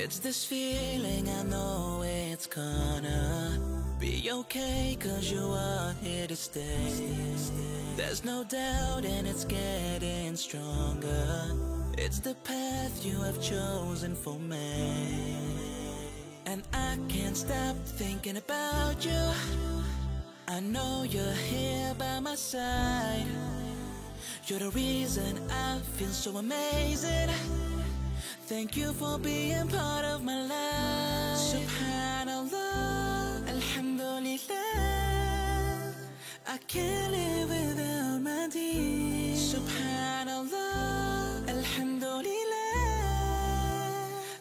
It's this feeling, I know it's gonna be okay, 'cause you are here to stay. There's no doubt and it's getting stronger. It's the path you have chosen for me. And I can't stop thinking about you. I know you're here by my side. You're the reason I feel so amazing. Thank you for being part of my life. Subhanallah, Alhamdulillah, I can't live without my dear. Subhanallah, Alhamdulillah,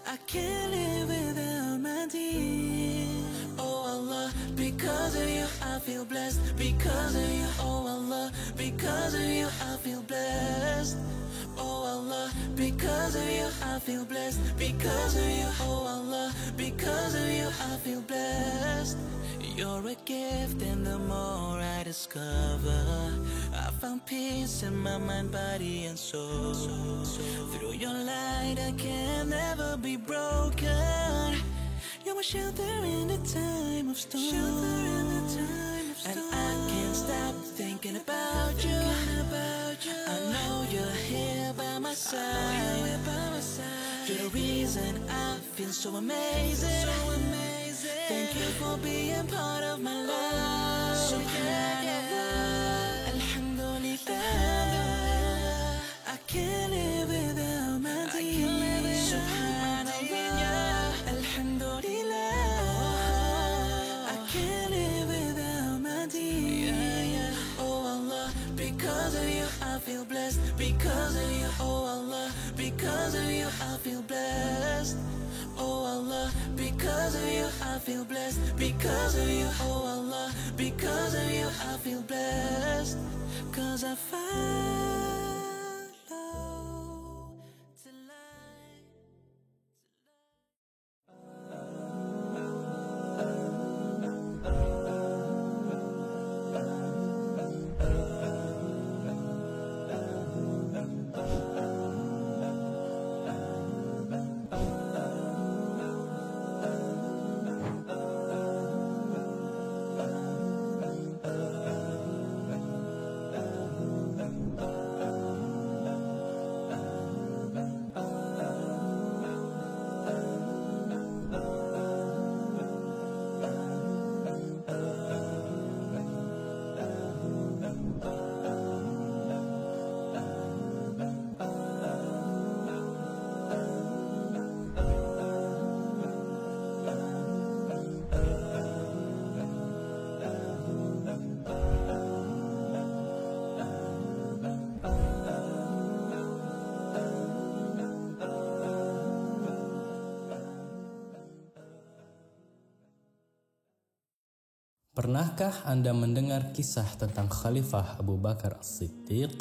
I can't live without my dear. Oh Allah, because of you I feel blessed. Because of you, oh Allah, because of you I feel blessed. Oh Allah, because of you I feel blessed. Because of you, oh Allah, because of you I feel blessed. You're a gift, and the more I discover, I found peace in my mind, body and soul. Through your light I can never be broken. You're my shelter in the time of storm. And I can't stop thinking about you. I know you're here by my side. You're the reason I feel so amazing. Thank you for being part of my life. Subhanallah, Alhamdulillah, I can't live without my dear. Subhanallah, Alhamdulillah, I can't live without my dear. Oh Allah, because of you I feel blessed. Because of you, oh Allah, because of you I feel blessed. Oh Allah, because of you I feel blessed. Because of you, oh Allah, because of you I feel blessed. 'Cause I follow the light. Pernahkah Anda mendengar kisah tentang Khalifah Abu Bakar As-Siddiq?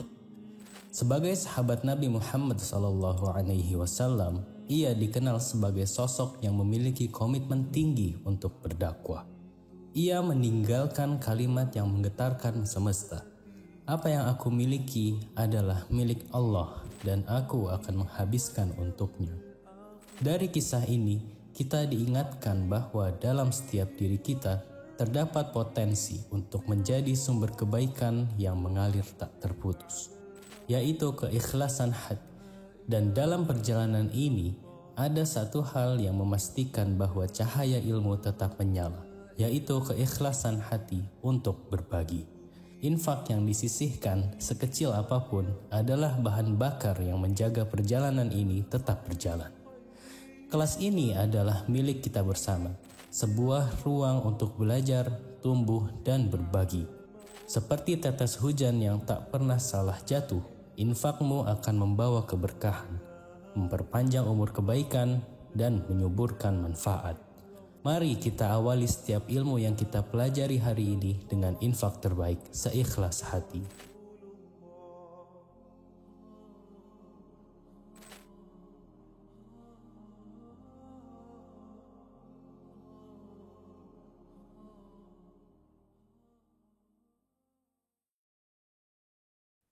Sebagai sahabat Nabi Muhammad SAW, ia dikenal sebagai sosok yang memiliki komitmen tinggi untuk berdakwah. Ia meninggalkan kalimat yang menggetarkan semesta. Apa yang aku miliki adalah milik Allah dan aku akan menghabiskan untuknya. Dari kisah ini, kita diingatkan bahwa dalam setiap diri kita terdapat potensi untuk menjadi sumber kebaikan yang mengalir tak terputus, yaitu keikhlasan hati. Dan dalam perjalanan ini, ada satu hal yang memastikan bahwa cahaya ilmu tetap menyala, yaitu keikhlasan hati untuk berbagi. Infak yang disisihkan sekecil apapun adalah bahan bakar yang menjaga perjalanan ini tetap berjalan. Kelas ini adalah milik kita bersama, sebuah ruang untuk belajar, tumbuh, dan berbagi. Seperti tetes hujan yang tak pernah salah jatuh, infakmu akan membawa keberkahan, memperpanjang umur kebaikan, dan menyuburkan manfaat. Mari kita awali setiap ilmu yang kita pelajari hari ini dengan infak terbaik seikhlas hati.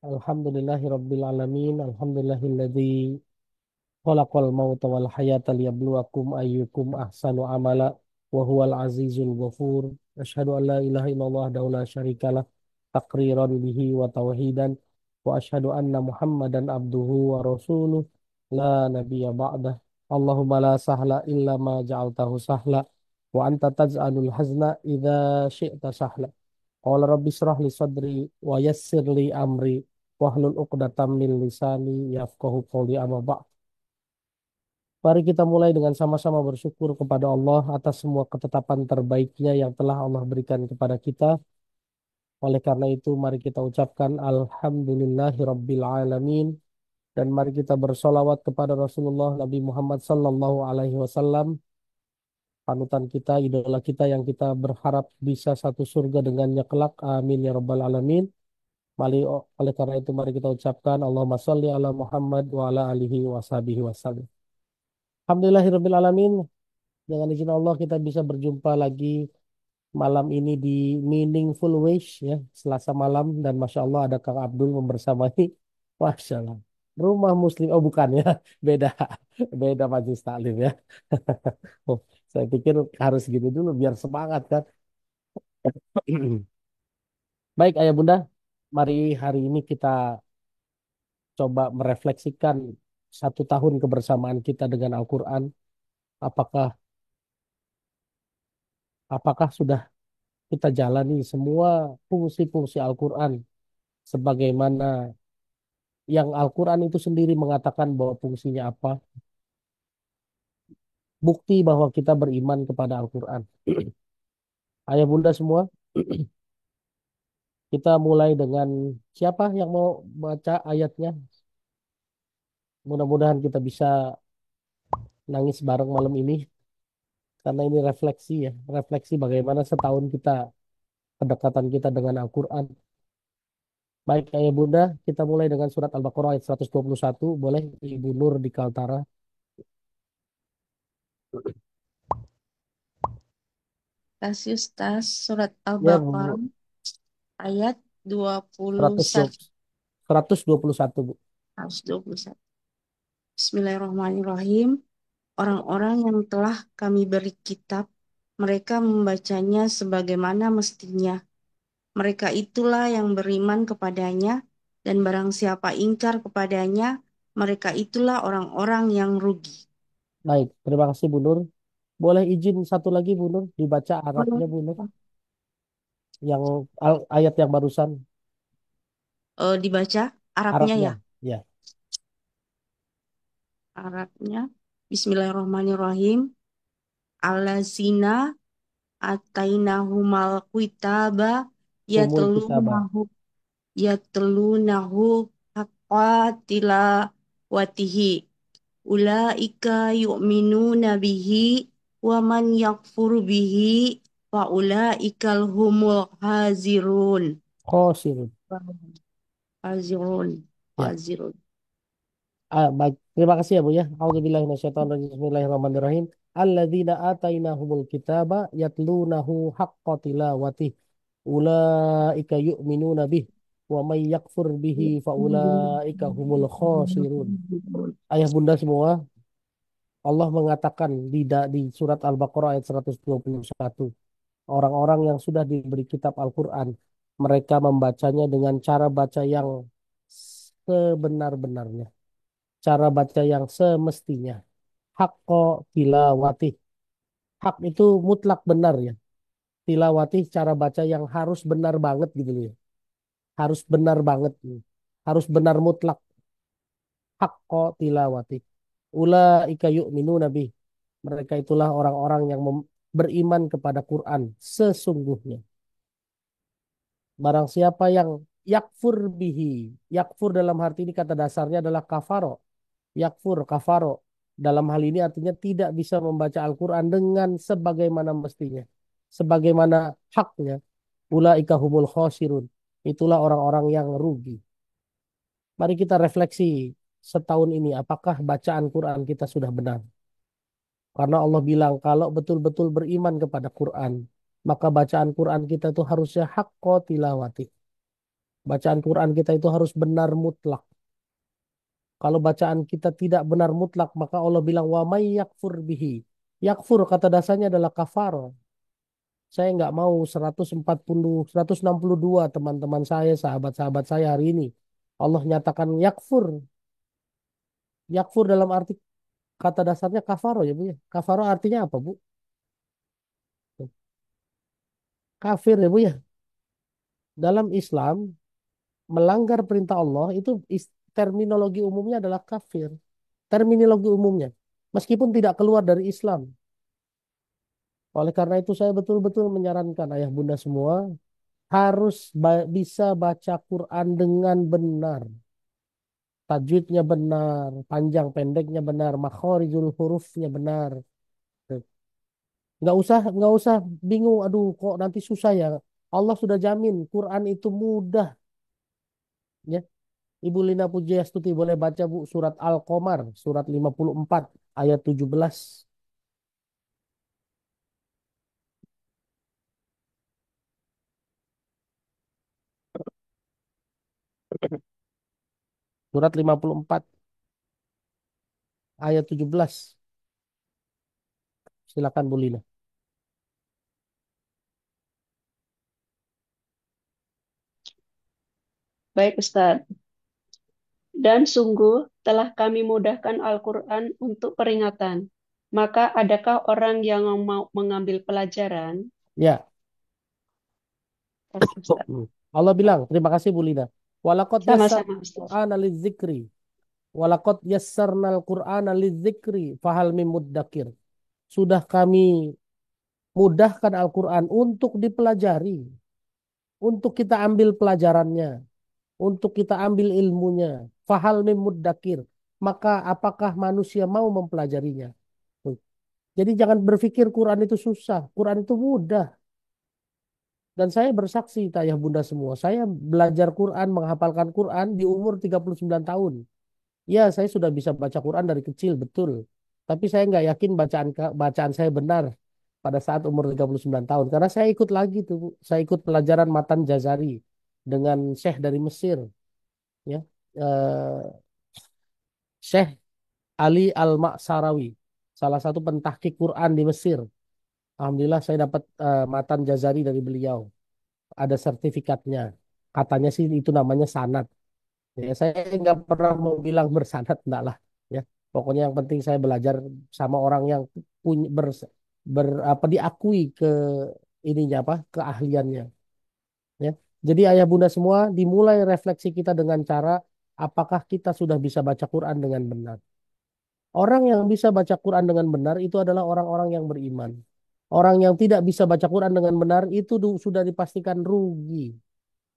Alhamdulillahi Rabbil Alamin. Alhamdulillahilladzi Khalaqal mauta wal hayata liyabluwakum ayyukum ahsanu amala wa huwal azizul ghafur. Asyhadu an la ilaha illallah wahdahu la syarikalah taqriran bihi wa tauhidan wa asyhadu anna Muhammadan abduhu wa rasuluh la nabiyya ba'dah. Allahumma la sahla illa ma ja'altahu sahla wa anta taj'alul hazna idza syi'ta sahla. Qala rabbi israh li sadri wa yassir li amri wahlul 'uqdatam min lisani yafqahu qawli amma ba'd. Mari kita mulai dengan sama-sama bersyukur kepada Allah atas semua ketetapan terbaiknya yang telah Allah berikan kepada kita. Oleh karena itu, mari kita ucapkan Alhamdulillahi Rabbil Alamin. Dan mari kita bersolawat kepada Rasulullah Nabi Muhammad Sallallahu Alaihi Wasallam, panutan kita, idola kita yang kita berharap bisa satu surga dengannya kelak. Amin ya Rabbal Alamin. Oleh karena itu, mari kita ucapkan Allahumma sholli ala Muhammad wa ala alihi wa sahbihi wasallam. Alhamdulillahirabbil alamin. Dengan izin Allah kita bisa berjumpa lagi malam ini di Meaningful Ways ya, Selasa malam dan Masya Allah ada Kang Abdul membersamai. Masya Allah. Rumah Muslim, oh bukan ya, beda, beda majelis taklim ya. Oh, saya pikir harus gitu dulu biar semangat kan. Baik Ayah Bunda, mari hari ini kita coba merefleksikan 1 tahun kebersamaan kita dengan Al-Quran. Apakah apakah sudah kita jalani semua fungsi-fungsi Al-Quran sebagaimana yang Al-Quran itu sendiri mengatakan bahwa fungsinya apa, bukti bahwa kita beriman kepada Al-Quran. Ayah bunda semua, kita mulai dengan siapa yang mau baca ayatnya? Mudah-mudahan kita bisa nangis bareng malam ini, karena ini refleksi ya, refleksi bagaimana setahun kita, kedekatan kita dengan Al-Quran. Baik ayah bunda, kita mulai dengan surat Al-Baqarah ayat 121, boleh Ibu Nur di Kaltara. Tasius Tas Surat Ya, Al-Baqarah ayat 120, 21. 121 Bu. 121. Bismillahirrahmanirrahim. Orang-orang yang telah kami beri kitab, mereka membacanya sebagaimana mestinya. Mereka itulah yang beriman kepadanya, dan barang siapa ingkar kepadanya, mereka itulah orang-orang yang rugi. Baik, terima kasih Bu Nur. Boleh izin satu lagi Bu Nur, dibaca Arabnya Bu Nur, yang ayat yang barusan, Dibaca Arabnya ya. Arabnya. Ya, Arabnya. Bismillahirrahmanirrahim. Allazina atainahumal kitaba umul kitabah. yatlunahu yatlunahu haqqa tilawatihi ulaika yu'minuna bihi wa man yakfur bihi fa ulaikal humul hazirun Khosirun. hazirun Ya, hazirun. baik. Terima kasih ya Bu ya. Auzubillahi minasyaitonir Bismillahirrahmanirrahim. Alladzina atainahumul kitaba yatlunahu haqqa tilawatih. Ulaika yu'minuna bih. Wa may yakfur bihi faulaika humul khosirun. Ayah bunda semua, Allah mengatakan di surat Al-Baqarah ayat 121, orang-orang yang sudah diberi kitab Al-Quran, mereka membacanya dengan cara baca yang sebenar-benarnya, cara baca yang semestinya. Hakko tilawati. Hak itu mutlak benar ya. Tilawati cara baca yang harus benar banget gitu loh ya. Harus benar banget. Harus benar mutlak. Hakko tilawati. Ulaika yu'minu nabi. Mereka itulah orang-orang yang beriman kepada Quran sesungguhnya. Barang siapa yang yakfur bihi. Yakfur dalam arti ini kata dasarnya adalah kafaro. Yakfur, kafaro. Dalam hal ini artinya tidak bisa membaca Al-Quran dengan sebagaimana mestinya. Sebagaimana haknya. Ulaika humul khosirun. Itulah orang-orang yang rugi. Mari kita refleksi setahun ini. Apakah bacaan Quran kita sudah benar? Karena Allah bilang kalau betul-betul beriman kepada Quran, maka bacaan Quran kita itu harusnya hakko tilawati. Bacaan Quran kita itu harus benar mutlak. Kalau bacaan kita tidak benar mutlak, maka Allah bilang wa may yakfur bihi. Yakfur kata dasarnya adalah kafar. Saya nggak mau 162 teman-teman saya, sahabat-sahabat saya hari ini. Allah nyatakan yakfur. Yakfur dalam arti kata dasarnya kafaro ya Bu ya. Kafaro artinya apa Bu? Kafir ya Bu ya. Dalam Islam melanggar perintah Allah itu terminologi umumnya adalah kafir. Terminologi umumnya. Meskipun tidak keluar dari Islam. Oleh karena itu saya betul-betul menyarankan ayah bunda semua harus bisa baca Quran dengan benar. Tajwidnya benar, panjang pendeknya benar, makhorijul hurufnya benar. Nggak usah bingung. Aduh, kok nanti susah ya. Allah sudah jamin Quran itu mudah. Ya, Ibu Lina Pujiastuti boleh baca Bu surat Al-Qamar, surat 54 ayat 17. Surat 54 ayat 17. Silakan Bu Lina. Baik Ustadz. Dan sungguh telah kami mudahkan Al-Quran untuk peringatan. Maka adakah orang yang mau mengambil pelajaran? Ya. Kasih Ustadz. Allah bilang, terima kasih Bu Lina. Walaqad Sama-sama yassarnal Ustadz. Qur'ana lidzikri. Walaqad yassarnal Qur'ana lidzikri fahal mim muddakir. Sudah kami mudahkan Al-Quran untuk dipelajari, untuk kita ambil pelajarannya, untuk kita ambil ilmunya. Fahal mim muddakir. Maka apakah manusia mau mempelajarinya? Tuh. Jadi jangan berpikir Quran itu susah. Quran itu mudah. Dan saya bersaksi, ayah bunda semua. Saya belajar Quran, menghafalkan Quran di umur 39 tahun. Ya, saya sudah bisa baca Quran dari kecil, betul. Tapi saya nggak yakin bacaan saya benar pada saat umur 39 tahun. Karena saya ikut lagi tuh, Bu. Saya ikut pelajaran Matan Jazari dengan Syekh dari Mesir. Ya, eh, Syekh Ali Al-Ma'sarawi. Salah satu pentahqiq Quran di Mesir. Alhamdulillah saya dapat Matan Jazari dari beliau. Ada sertifikatnya. Katanya sih itu namanya sanad. Ya, saya nggak pernah mau bilang bersanad, enggak lah. Ya, pokoknya yang penting saya belajar sama orang yang punya apa diakui ke ininya apa keahliannya. Ya, jadi ayah bunda semua dimulai refleksi kita dengan cara apakah kita sudah bisa baca Quran dengan benar. Orang yang bisa baca Quran dengan benar itu adalah orang-orang yang beriman. Orang yang tidak bisa baca Quran dengan benar itu sudah dipastikan rugi,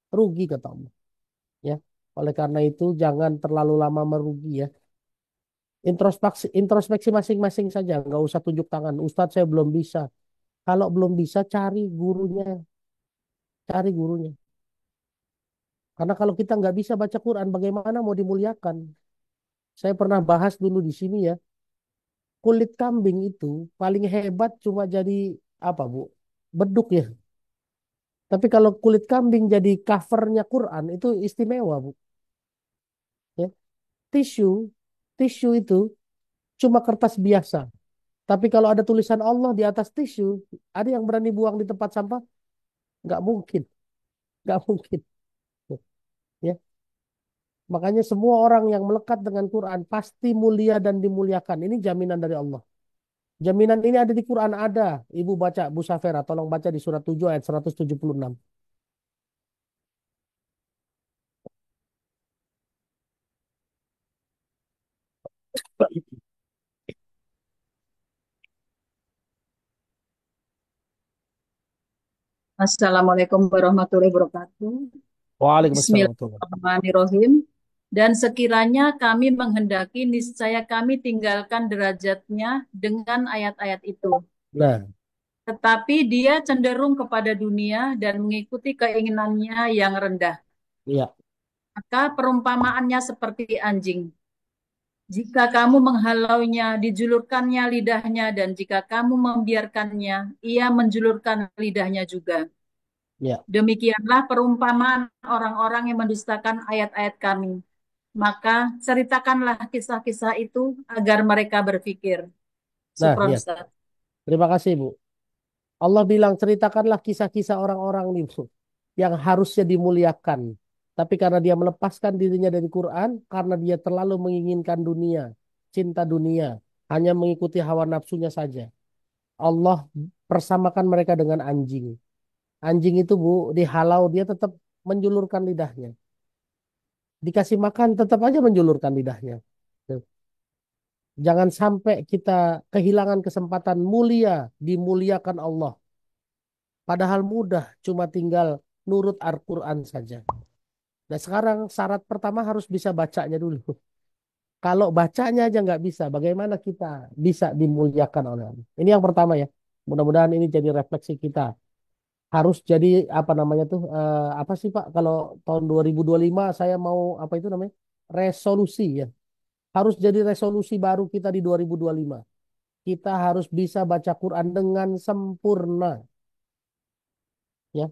rugi kata Allah. Ya, oleh karena itu jangan terlalu lama merugi ya. Introspeksi introspeksi masing-masing saja, nggak usah tunjuk tangan. Ustadz saya belum bisa. Kalau belum bisa cari gurunya, cari gurunya. Karena kalau kita nggak bisa baca Quran, bagaimana mau dimuliakan? Saya pernah bahas dulu di sini ya. Kulit kambing itu paling hebat cuma jadi apa Bu? Beduk ya. Tapi kalau kulit kambing jadi covernya Quran itu istimewa Bu. Ya. Tisu, tisu itu cuma kertas biasa. Tapi kalau ada tulisan Allah di atas tisu, ada yang berani buang di tempat sampah? Nggak mungkin, nggak mungkin. Ya, makanya semua orang yang melekat dengan Quran pasti mulia dan dimuliakan. Ini jaminan dari Allah. Jaminan ini ada di Quran ada. Ibu baca, Bu Safera, tolong baca di surat 7 ayat 176. Assalamualaikum warahmatullahi wabarakatuh. Waalaikumsalam warahmatullahi wabarakatuh. Bismillahirrahmanirrahim. Dan sekiranya kami menghendaki, niscaya kami tinggalkan derajatnya dengan ayat-ayat itu. Nah, Tetapi dia cenderung kepada dunia dan mengikuti keinginannya yang rendah. iya, Maka perumpamaannya seperti anjing. Jika kamu menghalaunya, dijulurkannya lidahnya, dan jika kamu membiarkannya, ia menjulurkan lidahnya juga. iya. Demikianlah perumpamaan orang-orang yang mendustakan ayat-ayat kami. Maka ceritakanlah kisah-kisah itu agar mereka berpikir. Nah, Syukron ya. Ustaz. Terima kasih, Bu. Allah bilang ceritakanlah kisah-kisah orang-orang itu yang harusnya dimuliakan. Tapi karena dia melepaskan dirinya dari Quran, karena dia terlalu menginginkan dunia, cinta dunia, hanya mengikuti hawa nafsunya saja. Allah persamakan mereka dengan anjing. Anjing itu, Bu, dihalau dia tetap menjulurkan lidahnya. Dikasih makan tetap aja menjulurkan lidahnya. Jangan sampai kita kehilangan kesempatan mulia dimuliakan Allah. Padahal mudah, cuma tinggal nurut Al-Quran saja. Nah sekarang syarat pertama harus bisa bacanya dulu. Kalau bacanya aja nggak bisa, bagaimana kita bisa dimuliakan oleh Allah? Ini yang pertama ya. Mudah-mudahan ini jadi refleksi kita. Harus jadi apa namanya tuh? Apa sih Pak? Kalau tahun 2025 saya mau apa itu namanya? Resolusi ya. Harus jadi resolusi baru kita di 2025. Kita harus bisa baca Quran dengan sempurna. Ya,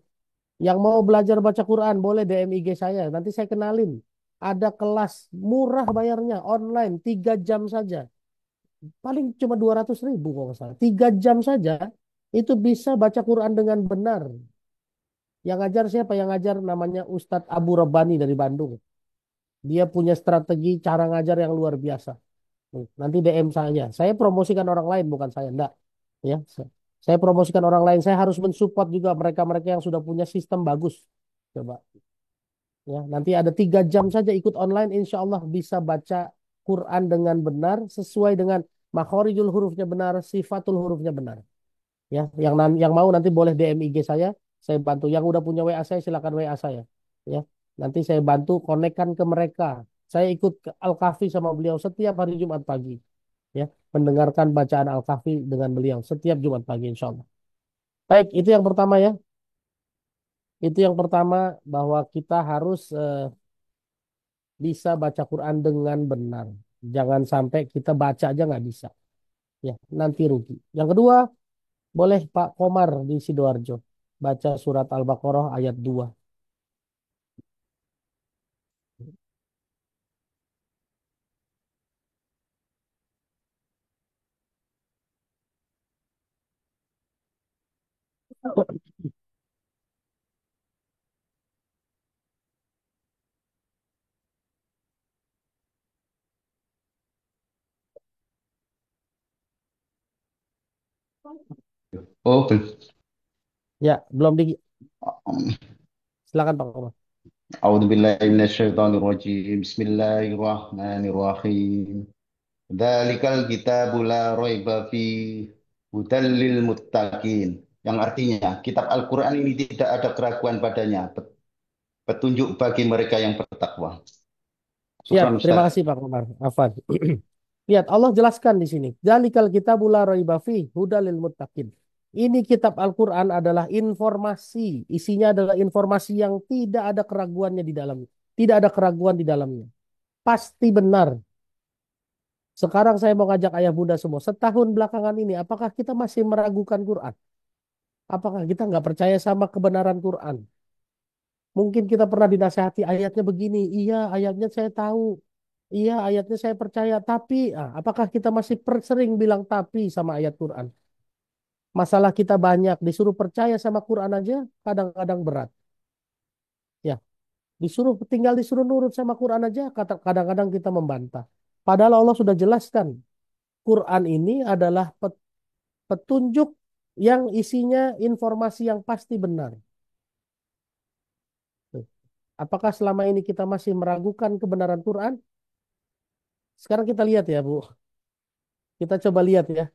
yang mau belajar baca Quran boleh DM IG saya. Nanti saya kenalin. Ada kelas murah bayarnya online 3 jam saja. Paling cuma 200.000 kalau nggak salah. 3 jam saja itu bisa baca Quran dengan benar. Yang ngajar siapa? Yang ngajar namanya Ustadz Abu Rabbani dari Bandung. Dia punya strategi cara ngajar yang luar biasa. Nanti DM saya. Saya promosikan orang lain bukan saya. Enggak. Ya, saya promosikan orang lain. Saya harus mensupport juga mereka-mereka yang sudah punya sistem bagus. Coba. Ya, nanti ada 3 jam saja ikut online, insya Allah bisa baca Quran dengan benar, sesuai dengan makhorijul hurufnya benar, sifatul hurufnya benar. Ya, yang mau nanti boleh DM IG saya bantu. Yang udah punya WA saya silakan WA saya. Ya, nanti saya bantu konekkan ke mereka. Saya ikut ke Al-Kahfi sama beliau setiap hari Jumat pagi. Ya, mendengarkan bacaan Al-Kahfi dengan beliau setiap Jumat pagi, insya Allah. Baik, itu yang pertama ya. Itu yang pertama bahwa kita harus bisa baca Quran dengan benar. Jangan sampai kita baca aja nggak bisa. Ya, nanti rugi. Yang kedua, boleh Pak Komar di Sidoarjo baca surat Al-Baqarah ayat 2. Oh, Ya, belum di silakan Pak Komar. أعوذ بالله من الشيطان الرجيم بسم الله الرحمن الرحيم ذلك الكتاب لا ريب فيه هدى للمتقين yang artinya kitab Al-Quran ini tidak ada keraguan padanya petunjuk bagi mereka yang bertakwa. Ya, Syukran terima Ustaz. kasih Pak Komar. Afan. Lihat Allah jelaskan di sini. Dzalikal kitabul la raiba fihi hudal lil muttaqin. Ini kitab Al-Quran adalah informasi. Isinya adalah informasi yang tidak ada keraguannya di dalamnya. Tidak ada keraguan di dalamnya. Pasti benar. Sekarang saya mau ngajak ayah bunda semua. Setahun belakangan ini, apakah kita masih meragukan Quran? Apakah kita nggak percaya sama kebenaran Quran? Mungkin kita pernah dinasehati ayatnya begini. Iya, ayatnya saya tahu. Iya, ayatnya saya percaya. Tapi, apakah kita masih sering bilang tapi sama ayat Quran? Masalah kita banyak. Disuruh percaya sama Quran aja, kadang-kadang berat. Ya, tinggal disuruh nurut sama Quran aja, kadang-kadang kita membantah. Padahal Allah sudah jelaskan. Quran ini adalah petunjuk yang isinya informasi yang pasti benar. Tuh. Apakah selama ini kita masih meragukan kebenaran Quran? Sekarang kita lihat ya, Bu. Kita coba lihat ya.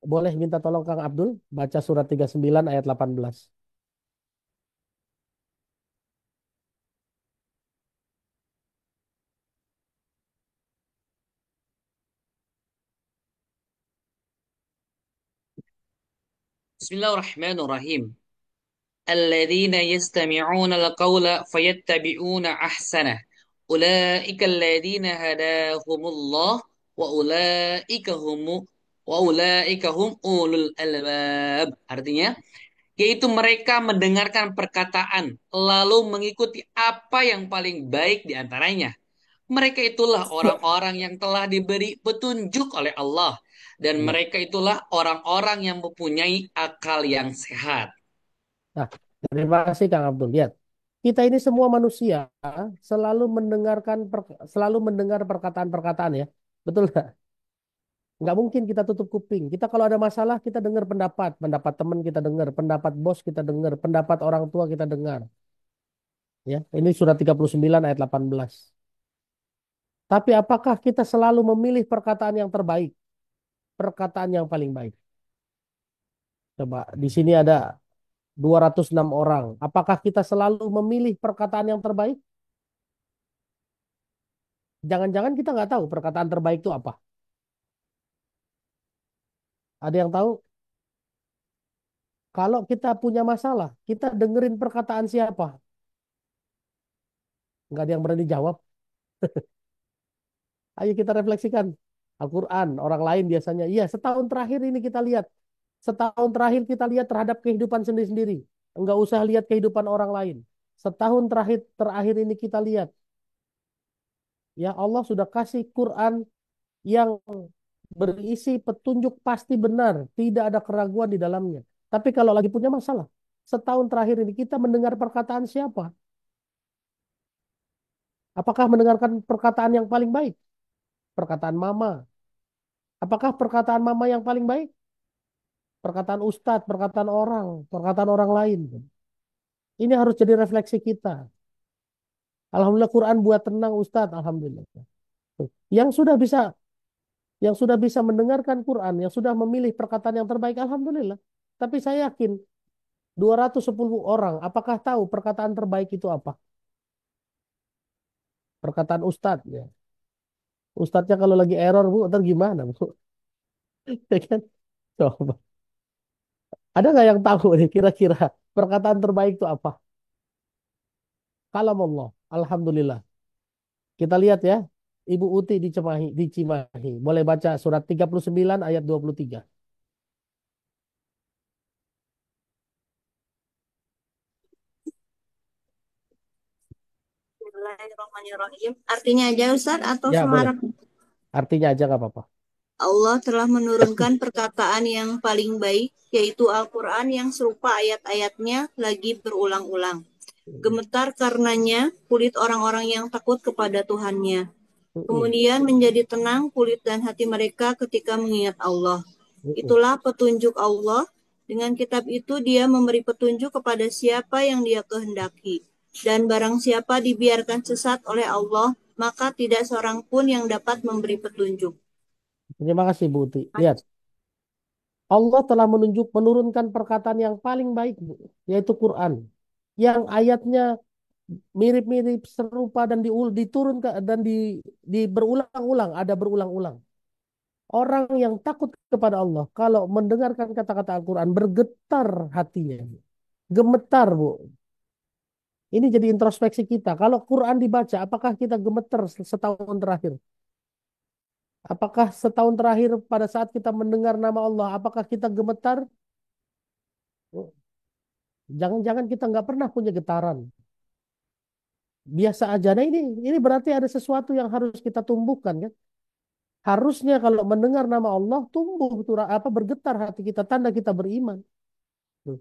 Boleh minta tolong Kang Abdul baca surat 39 ayat 18. Bismillahirrahmanirrahim. Alladzina yastami'una al-qawla fayattabi'una ahsanah. Ulaika alladzina hadahumullah wa ulaika hum ulul albab. Artinya, yaitu mereka mendengarkan perkataan lalu mengikuti apa yang paling baik di antaranya. Mereka itulah orang-orang yang telah diberi petunjuk oleh Allah, dan Ya. mereka itulah orang-orang yang mempunyai akal yang sehat. Nah, terima kasih Kang Abdul. Lihat, kita ini semua manusia selalu mendengar perkataan-perkataan ya. Betul nggak? Nggak mungkin kita tutup kuping. Kita kalau ada masalah kita dengar pendapat teman kita dengar, pendapat bos kita dengar, pendapat orang tua kita dengar. Ya, ini surat 39 ayat 18. Tapi apakah kita selalu memilih perkataan yang terbaik, perkataan yang paling baik? Coba di sini ada 206 orang. Apakah kita selalu memilih perkataan yang terbaik? Jangan-jangan kita nggak tahu perkataan terbaik itu apa. Ada yang tahu? Kalau kita punya masalah, kita dengerin perkataan siapa? Nggak ada yang berani jawab. Ayo kita refleksikan. Al-Quran, orang lain biasanya. Iya, setahun terakhir ini kita lihat. Setahun terakhir kita lihat terhadap kehidupan sendiri-sendiri. Enggak usah lihat kehidupan orang lain. Setahun terakhir ini kita lihat. Ya Allah sudah kasih Quran yang berisi petunjuk pasti benar. Tidak ada keraguan di dalamnya. Tapi kalau lagi punya masalah. Setahun terakhir ini kita mendengar perkataan siapa? Apakah mendengarkan perkataan yang paling baik? Perkataan mama. Apakah perkataan mama yang paling baik? Perkataan ustadz, perkataan orang lain. Ini harus jadi refleksi kita. Alhamdulillah Quran buat tenang ustadz, alhamdulillah. Yang sudah bisa yang sudah bisa mendengarkan Quran, yang sudah memilih perkataan yang terbaik, alhamdulillah. Tapi saya yakin 210 orang, apakah tahu perkataan terbaik itu apa? Perkataan ustadz ya. Ustadznya kalau lagi error bu, ntar gimana bu? Ya kan? Coba. Ada nggak yang tahu nih kira-kira perkataan terbaik itu apa? Kalam Allah. Alhamdulillah. Kita lihat ya. Ibu Uti di Cimahi. Boleh baca surat 39 ayat 23. Bismillahirrahmanirrahim. Artinya aja Ustaz atau Ya boleh. semarak? Artinya aja nggak apa-apa. Allah telah menurunkan perkataan yang paling baik, yaitu Al-Quran yang serupa ayat-ayatnya lagi berulang-ulang. Gemetar karenanya kulit orang-orang yang takut kepada Tuhannya. Kemudian menjadi tenang kulit dan hati mereka ketika mengingat Allah. Itulah petunjuk Allah. Dengan kitab itu dia memberi petunjuk kepada siapa yang dia kehendaki. Dan barang siapa dibiarkan sesat oleh Allah, maka tidak seorang pun yang dapat memberi petunjuk. Terima kasih Bu Uti. Lihat. Allah telah menurunkan perkataan yang paling baik, Bu, yaitu Quran. Yang ayatnya mirip-mirip serupa dan diturunkan dan berulang-ulang, ada berulang-ulang. Orang yang takut kepada Allah kalau mendengarkan kata-kata Al-Quran bergetar hatinya. Gemetar, Bu. Ini jadi introspeksi kita. Kalau Quran dibaca, apakah kita gemetar setahun terakhir? Apakah setahun terakhir pada saat kita mendengar nama Allah, apakah kita gemetar? Jangan-jangan kita nggak pernah punya getaran. Biasa aja. Nah ini berarti ada sesuatu yang harus kita tumbuhkan kan? Harusnya kalau mendengar nama Allah tumbuh tuh bergetar hati kita, tanda kita beriman. Tuh.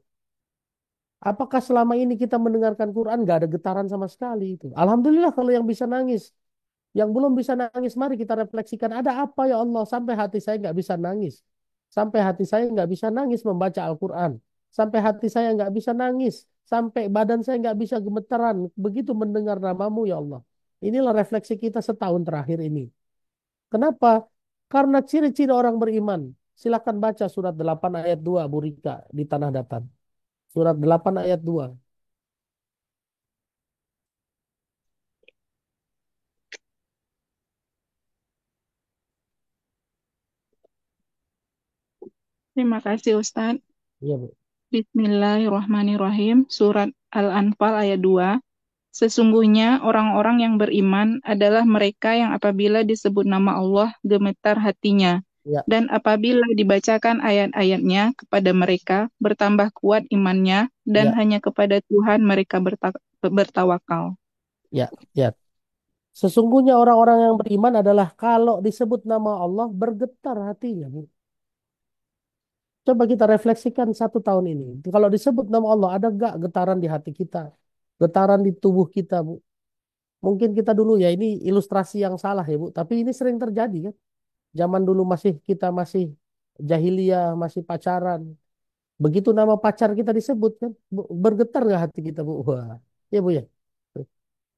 Apakah selama ini kita mendengarkan Quran nggak ada getaran sama sekali itu? Alhamdulillah kalau yang bisa nangis, yang belum bisa nangis, mari kita refleksikan ada apa ya Allah sampai hati saya nggak bisa nangis, sampai hati saya nggak bisa nangis membaca Al-Quran, sampai hati saya nggak bisa nangis, sampai badan saya nggak bisa gemetaran begitu mendengar namamu ya Allah. Inilah refleksi kita setahun terakhir ini. Kenapa? Karena ciri-ciri orang beriman. Silakan baca surat 8 ayat 2 Bu Rika di Tanah Datar. Surat 8 ayat 2. Terima kasih Ustadz. Iya, Bu. Bismillahirrahmanirrahim. Surat Al-Anfal ayat 2. Sesungguhnya orang-orang yang beriman adalah mereka yang apabila disebut nama Allah gemetar hatinya. Ya, Dan apabila dibacakan ayat-ayatnya kepada mereka, bertambah kuat imannya, dan ya, hanya kepada Tuhan mereka bertawakal. ya, ya. Sesungguhnya orang-orang yang beriman adalah kalau disebut nama Allah bergetar hatinya, Bu. Coba kita refleksikan 1 tahun ini. Kalau disebut nama Allah, ada gak getaran di hati kita? Getaran di tubuh kita, Bu. Mungkin kita dulu ya, ini ilustrasi yang salah ya, Bu. Tapi ini sering terjadi kan. Zaman dulu kita masih jahiliyah, masih pacaran. Begitu nama pacar kita disebut kan, bergetar nggak hati kita, Bu? Wah, ya Bu ya.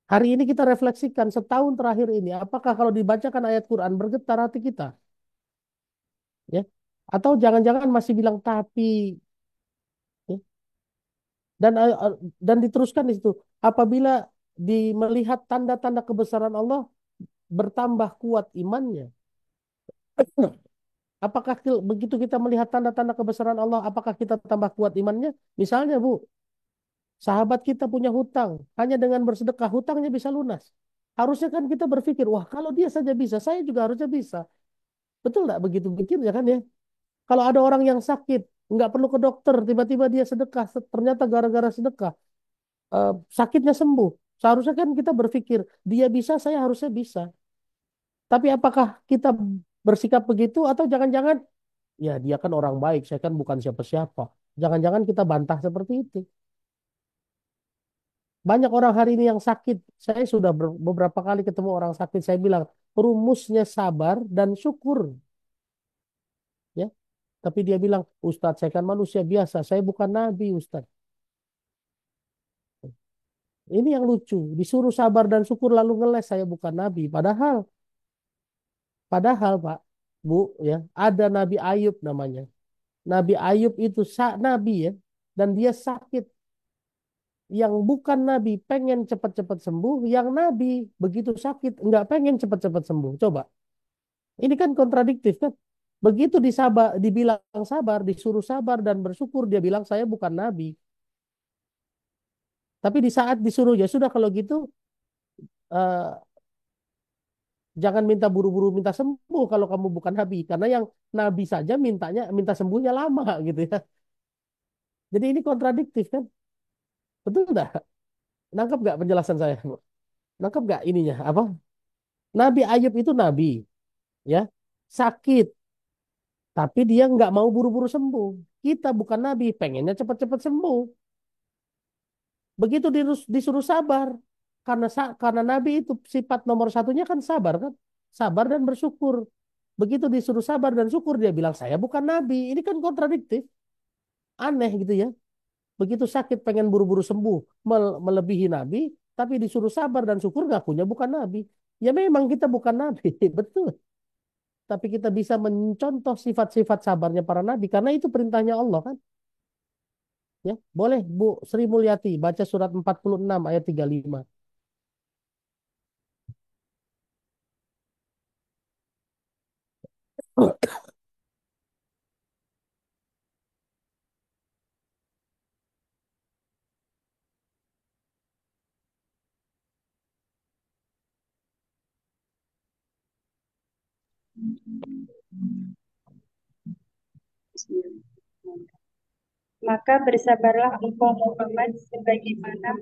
Hari ini kita refleksikan 1 tahun terakhir ini, apakah kalau dibacakan ayat Quran bergetar hati kita? Ya, atau jangan-jangan masih bilang tapi, ya? Dan dan diteruskan di situ, apabila melihat tanda-tanda kebesaran Allah bertambah kuat imannya. Apakah begitu kita melihat tanda-tanda kebesaran Allah, apakah kita tambah kuat imannya? Misalnya, Bu, sahabat kita punya hutang, hanya dengan bersedekah hutangnya bisa lunas. Harusnya kan kita berpikir, wah kalau dia saja bisa, saya juga harusnya bisa. Betul nggak begitu pikirnya kan ya? Kalau ada orang yang sakit, nggak perlu ke dokter, tiba-tiba dia sedekah, ternyata gara-gara sedekah, sakitnya sembuh. Seharusnya kan kita berpikir, dia bisa, saya harusnya bisa. Tapi apakah kita bersikap begitu atau jangan-jangan, ya dia kan orang baik, saya kan bukan siapa-siapa. Jangan-jangan kita bantah seperti itu. Banyak orang hari ini yang sakit. Saya sudah beberapa kali ketemu orang sakit. Saya bilang, rumusnya sabar dan syukur. Ya, tapi dia bilang, Ustadz, saya kan manusia biasa. Saya bukan nabi, Ustadz. Ini yang lucu. Disuruh sabar dan syukur lalu ngeles. Saya bukan nabi. Padahal Pak, Bu, ya, ada Nabi Ayub namanya. Nabi Ayub itu nabi ya, dan dia sakit. Yang bukan nabi pengen cepat-cepat sembuh, yang nabi begitu sakit nggak pengen cepat-cepat sembuh. Coba. Ini kan kontradiktif kan? Begitu dibilang sabar, disuruh sabar dan bersyukur, dia bilang saya bukan nabi. Tapi di saat disuruh ya sudah kalau gitu eh, jangan minta buru-buru minta sembuh kalau kamu bukan nabi, karena yang nabi saja minta sembuhnya lama gitu ya. Jadi ini kontradiktif kan? Betul nggak? Nangkep nggak penjelasan saya? Nangkep nggak ininya apa? Nabi Ayub itu nabi, ya sakit, tapi dia nggak mau buru-buru sembuh. Kita bukan nabi, pengennya cepat-cepat sembuh. Begitu disuruh sabar, karena nabi itu sifat nomor satunya kan sabar kan, sabar dan bersyukur. Begitu disuruh sabar dan syukur dia bilang saya bukan nabi. Ini kan kontradiktif, aneh gitu ya. Begitu sakit pengen buru-buru sembuh, melebihi nabi, tapi disuruh sabar dan syukur ngakunya bukan nabi. Ya memang kita bukan nabi, betul. Tapi kita bisa mencontoh sifat-sifat sabarnya para nabi karena itu perintahnya Allah kan. Ya, boleh Bu Sri Mulyati baca surat 46 ayat 35. Maka bersabarlah engkau Muhammad sebagaimana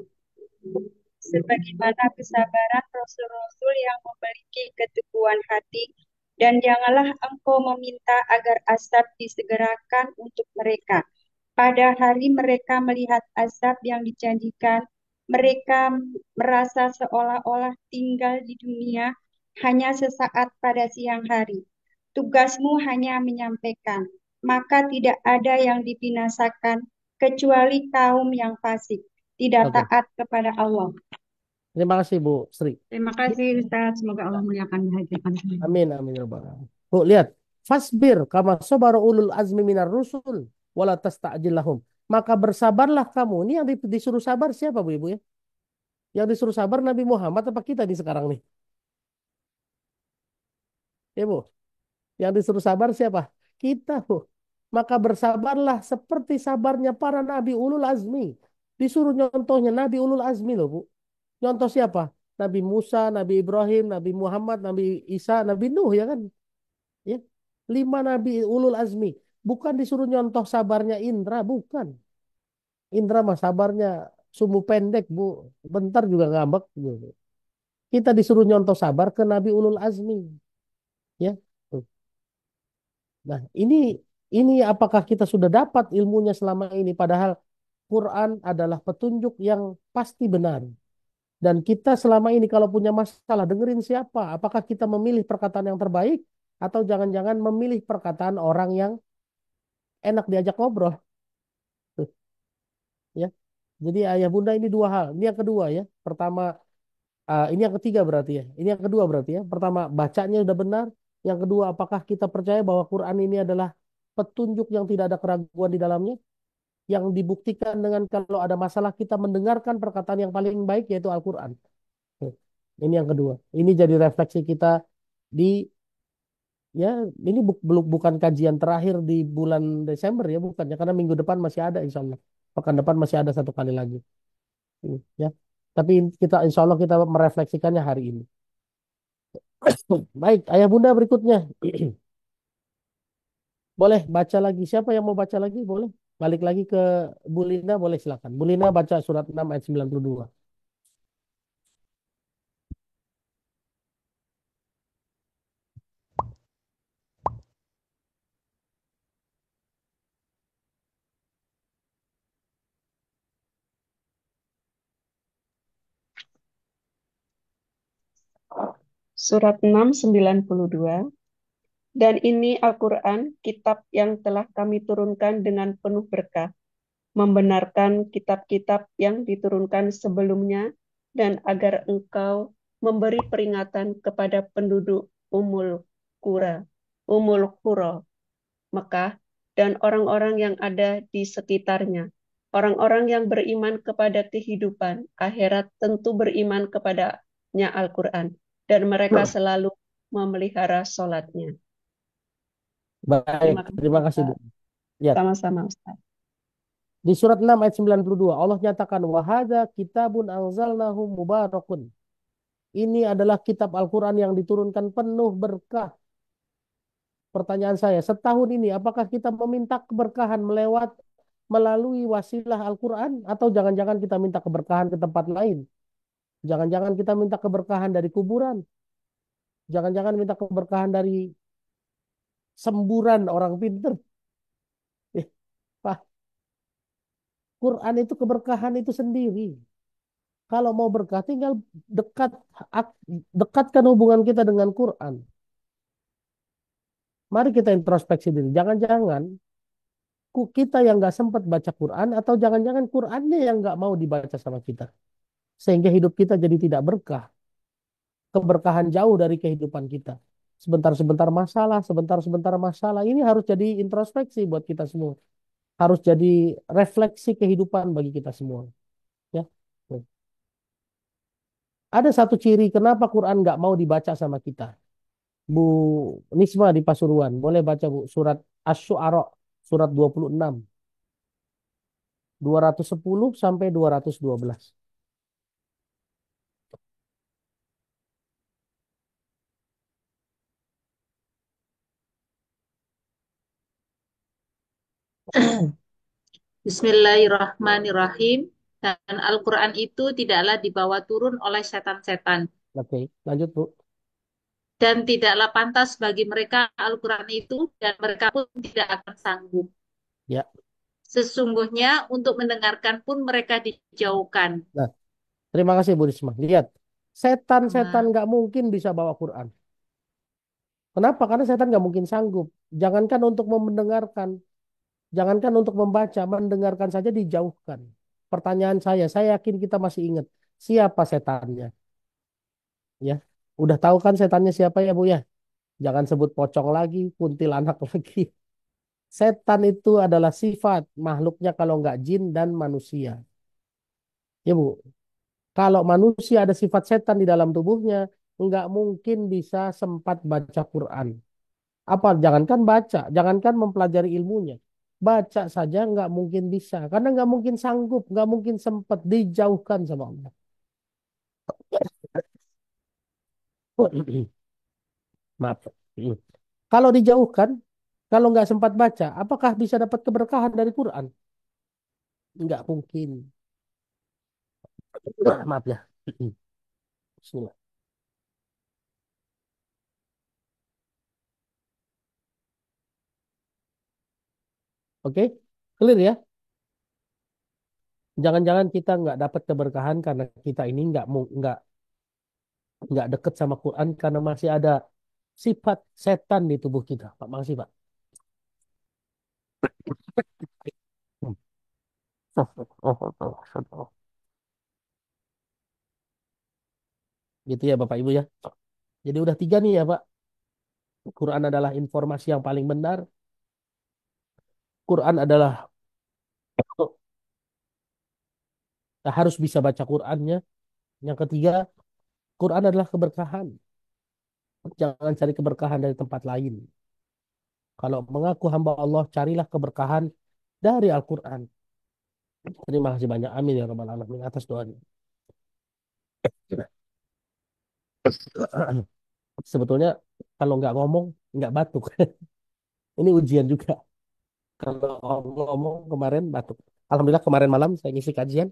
kesabaran rasul-rasul yang memiliki keteguhan hati, dan janganlah engkau meminta agar azab disegerakan untuk mereka. Pada hari mereka melihat azab yang dijanjikan, mereka merasa seolah-olah tinggal di dunia hanya sesaat pada siang hari. Tugasmu hanya menyampaikan, maka tidak ada yang dibinasakan kecuali kaum yang fasik, tidak Oke, taat kepada Allah. terima kasih Bu Sri. Terima kasih Ustaz, semoga Allah muliakan bahagiakan. Amin amin ya rabbal alamin. Bu lihat, fasbir kama sabara ulul azmi minar rusul wala tasta'jil lahum. Maka bersabarlah kamu. Ini yang disuruh sabar siapa Bu Ibu ya? Yang disuruh sabar Nabi Muhammad apa kita di sekarang nih? Ya Bu, yang disuruh sabar siapa? Kita Bu. Maka bersabarlah seperti sabarnya para nabi ulul azmi. Disuruh nyontohnya nabi ulul azmi loh Bu. Nyontoh siapa? Nabi Musa, Nabi Ibrahim, Nabi Muhammad, Nabi Isa, Nabi Nuh ya kan? Ya. 5 nabi ulul azmi. Bukan disuruh nyontoh sabarnya Indra, bukan. Indra mah sabarnya sumbu pendek, Bu. Bentar juga ngambek. Gitu. Kita disuruh nyontoh sabar ke nabi ulul azmi. Ya. Tuh. Nah, ini apakah kita sudah dapat ilmunya selama ini? Padahal Quran adalah petunjuk yang pasti benar. Dan kita selama ini kalau punya masalah dengerin siapa? Apakah kita memilih perkataan yang terbaik atau jangan-jangan memilih perkataan orang yang enak diajak ngobrol? Tuh, ya. Jadi ayah bunda ini dua hal. Ini yang kedua ya. Pertama, ini yang ketiga berarti ya. Ini yang kedua berarti ya. Pertama, bacanya sudah benar. Yang kedua, apakah kita percaya bahwa Quran ini adalah petunjuk yang tidak ada keraguan di dalamnya? Yang dibuktikan dengan kalau ada masalah kita mendengarkan perkataan yang paling baik yaitu Al-Quran. Ini yang kedua. Ini jadi refleksi kita di ya ini bukan kajian terakhir di bulan Desember ya bukan ya karena minggu depan masih ada insya Allah. Pekan depan masih ada satu kali lagi. Ya. Tapi kita insya Allah kita merefleksikannya hari ini. Baik, ayah bunda berikutnya. Boleh baca lagi. Siapa yang mau baca lagi? Boleh. Balik lagi ke Bu Lina, boleh silakan. Bu Lina baca surat 6 ayat 92. Surat 6:92. Dan ini Al-Quran, kitab yang telah kami turunkan dengan penuh berkah, membenarkan kitab-kitab yang diturunkan sebelumnya, dan agar engkau memberi peringatan kepada penduduk Umul Qura, Mekah, dan orang-orang yang ada di sekitarnya. Orang-orang yang beriman kepada kehidupan akhirat tentu beriman kepadanya Al-Quran, dan mereka selalu memelihara sholatnya. Baik, terima kasih Bu. Ya. Sama-sama Ustaz. Di surat 6 ayat 92 Allah nyatakan wahada kitabun anzalnahu mubarakun. Ini adalah kitab Al-Quran yang diturunkan penuh berkah. Pertanyaan saya, setahun ini apakah kita meminta keberkahan melalui wasilah Al-Quran atau jangan-jangan kita minta keberkahan ke tempat lain? Jangan-jangan kita minta keberkahan dari kuburan? Jangan-jangan minta keberkahan dari semburan orang pinter? Pak, Quran itu keberkahan itu sendiri. Kalau mau berkah tinggal dekatkan hubungan kita dengan Quran. Mari kita introspeksi diri. Jangan-jangan kita yang nggak sempat baca Quran atau jangan-jangan Qurannya yang nggak mau dibaca sama kita. Sehingga hidup kita jadi tidak berkah. Keberkahan jauh dari kehidupan kita. Sebentar-sebentar masalah, sebentar-sebentar masalah. Ini harus jadi introspeksi buat kita semua. Harus jadi refleksi kehidupan bagi kita semua. Ya. Ada satu ciri kenapa Quran nggak mau dibaca sama kita. Bu Nisma di Pasuruan, boleh baca Bu surat Asy-Syu'ara surat 26. 210 sampai 212. Bismillahirrahmanirrahim. Dan Al-Quran itu tidaklah dibawa turun oleh setan-setan. Oke, lanjut Bu. Dan tidaklah pantas bagi mereka Al-Quran itu, dan mereka pun tidak akan sanggup. Ya. Sesungguhnya untuk mendengarkan pun mereka dijauhkan. Nah, terima kasih Bu Risma. Lihat, setan-setan nggak mungkin bisa bawa Quran. Kenapa? Karena setan nggak mungkin sanggup. Jangankan untuk mendengarkan, jangankan untuk membaca, mendengarkan saja dijauhkan. Pertanyaan saya yakin kita masih ingat siapa setannya. Ya, udah tahu kan setannya siapa ya Bu ya? Jangan sebut pocong lagi, kuntilanak lagi. Setan itu adalah sifat makhluknya kalau nggak jin dan manusia. Ya Bu, kalau manusia ada sifat setan di dalam tubuhnya, nggak mungkin bisa sempat baca Quran. Apa? Jangankan baca, jangankan mempelajari ilmunya. Baca saja nggak mungkin bisa, karena nggak mungkin sanggup, nggak mungkin sempat dijauhkan sama Allah. Maaf. Kalau dijauhkan, kalau nggak sempat baca, apakah bisa dapat keberkahan dari Quran? Nggak mungkin. Maaf ya. Bismillah. Oke, clear ya. Jangan-jangan kita nggak dapat keberkahan karena kita ini nggak deket sama Quran karena masih ada sifat setan di tubuh kita. Pak, makasih Pak. Gitu ya Bapak Ibu ya. Jadi udah tiga nih ya Pak. Quran adalah informasi yang paling benar. Quran adalah harus bisa baca Qurannya. Yang ketiga, Quran adalah keberkahan. Jangan cari keberkahan dari tempat lain. Kalau mengaku hamba Allah, carilah keberkahan dari Al-Quran. Terima kasih banyak. Amin ya Rabbal Alamin atas doanya. Sebetulnya kalau nggak ngomong, nggak batuk. Ini ujian juga. Kalau ngomong kemarin batuk. Alhamdulillah kemarin malam saya ngisi kajian,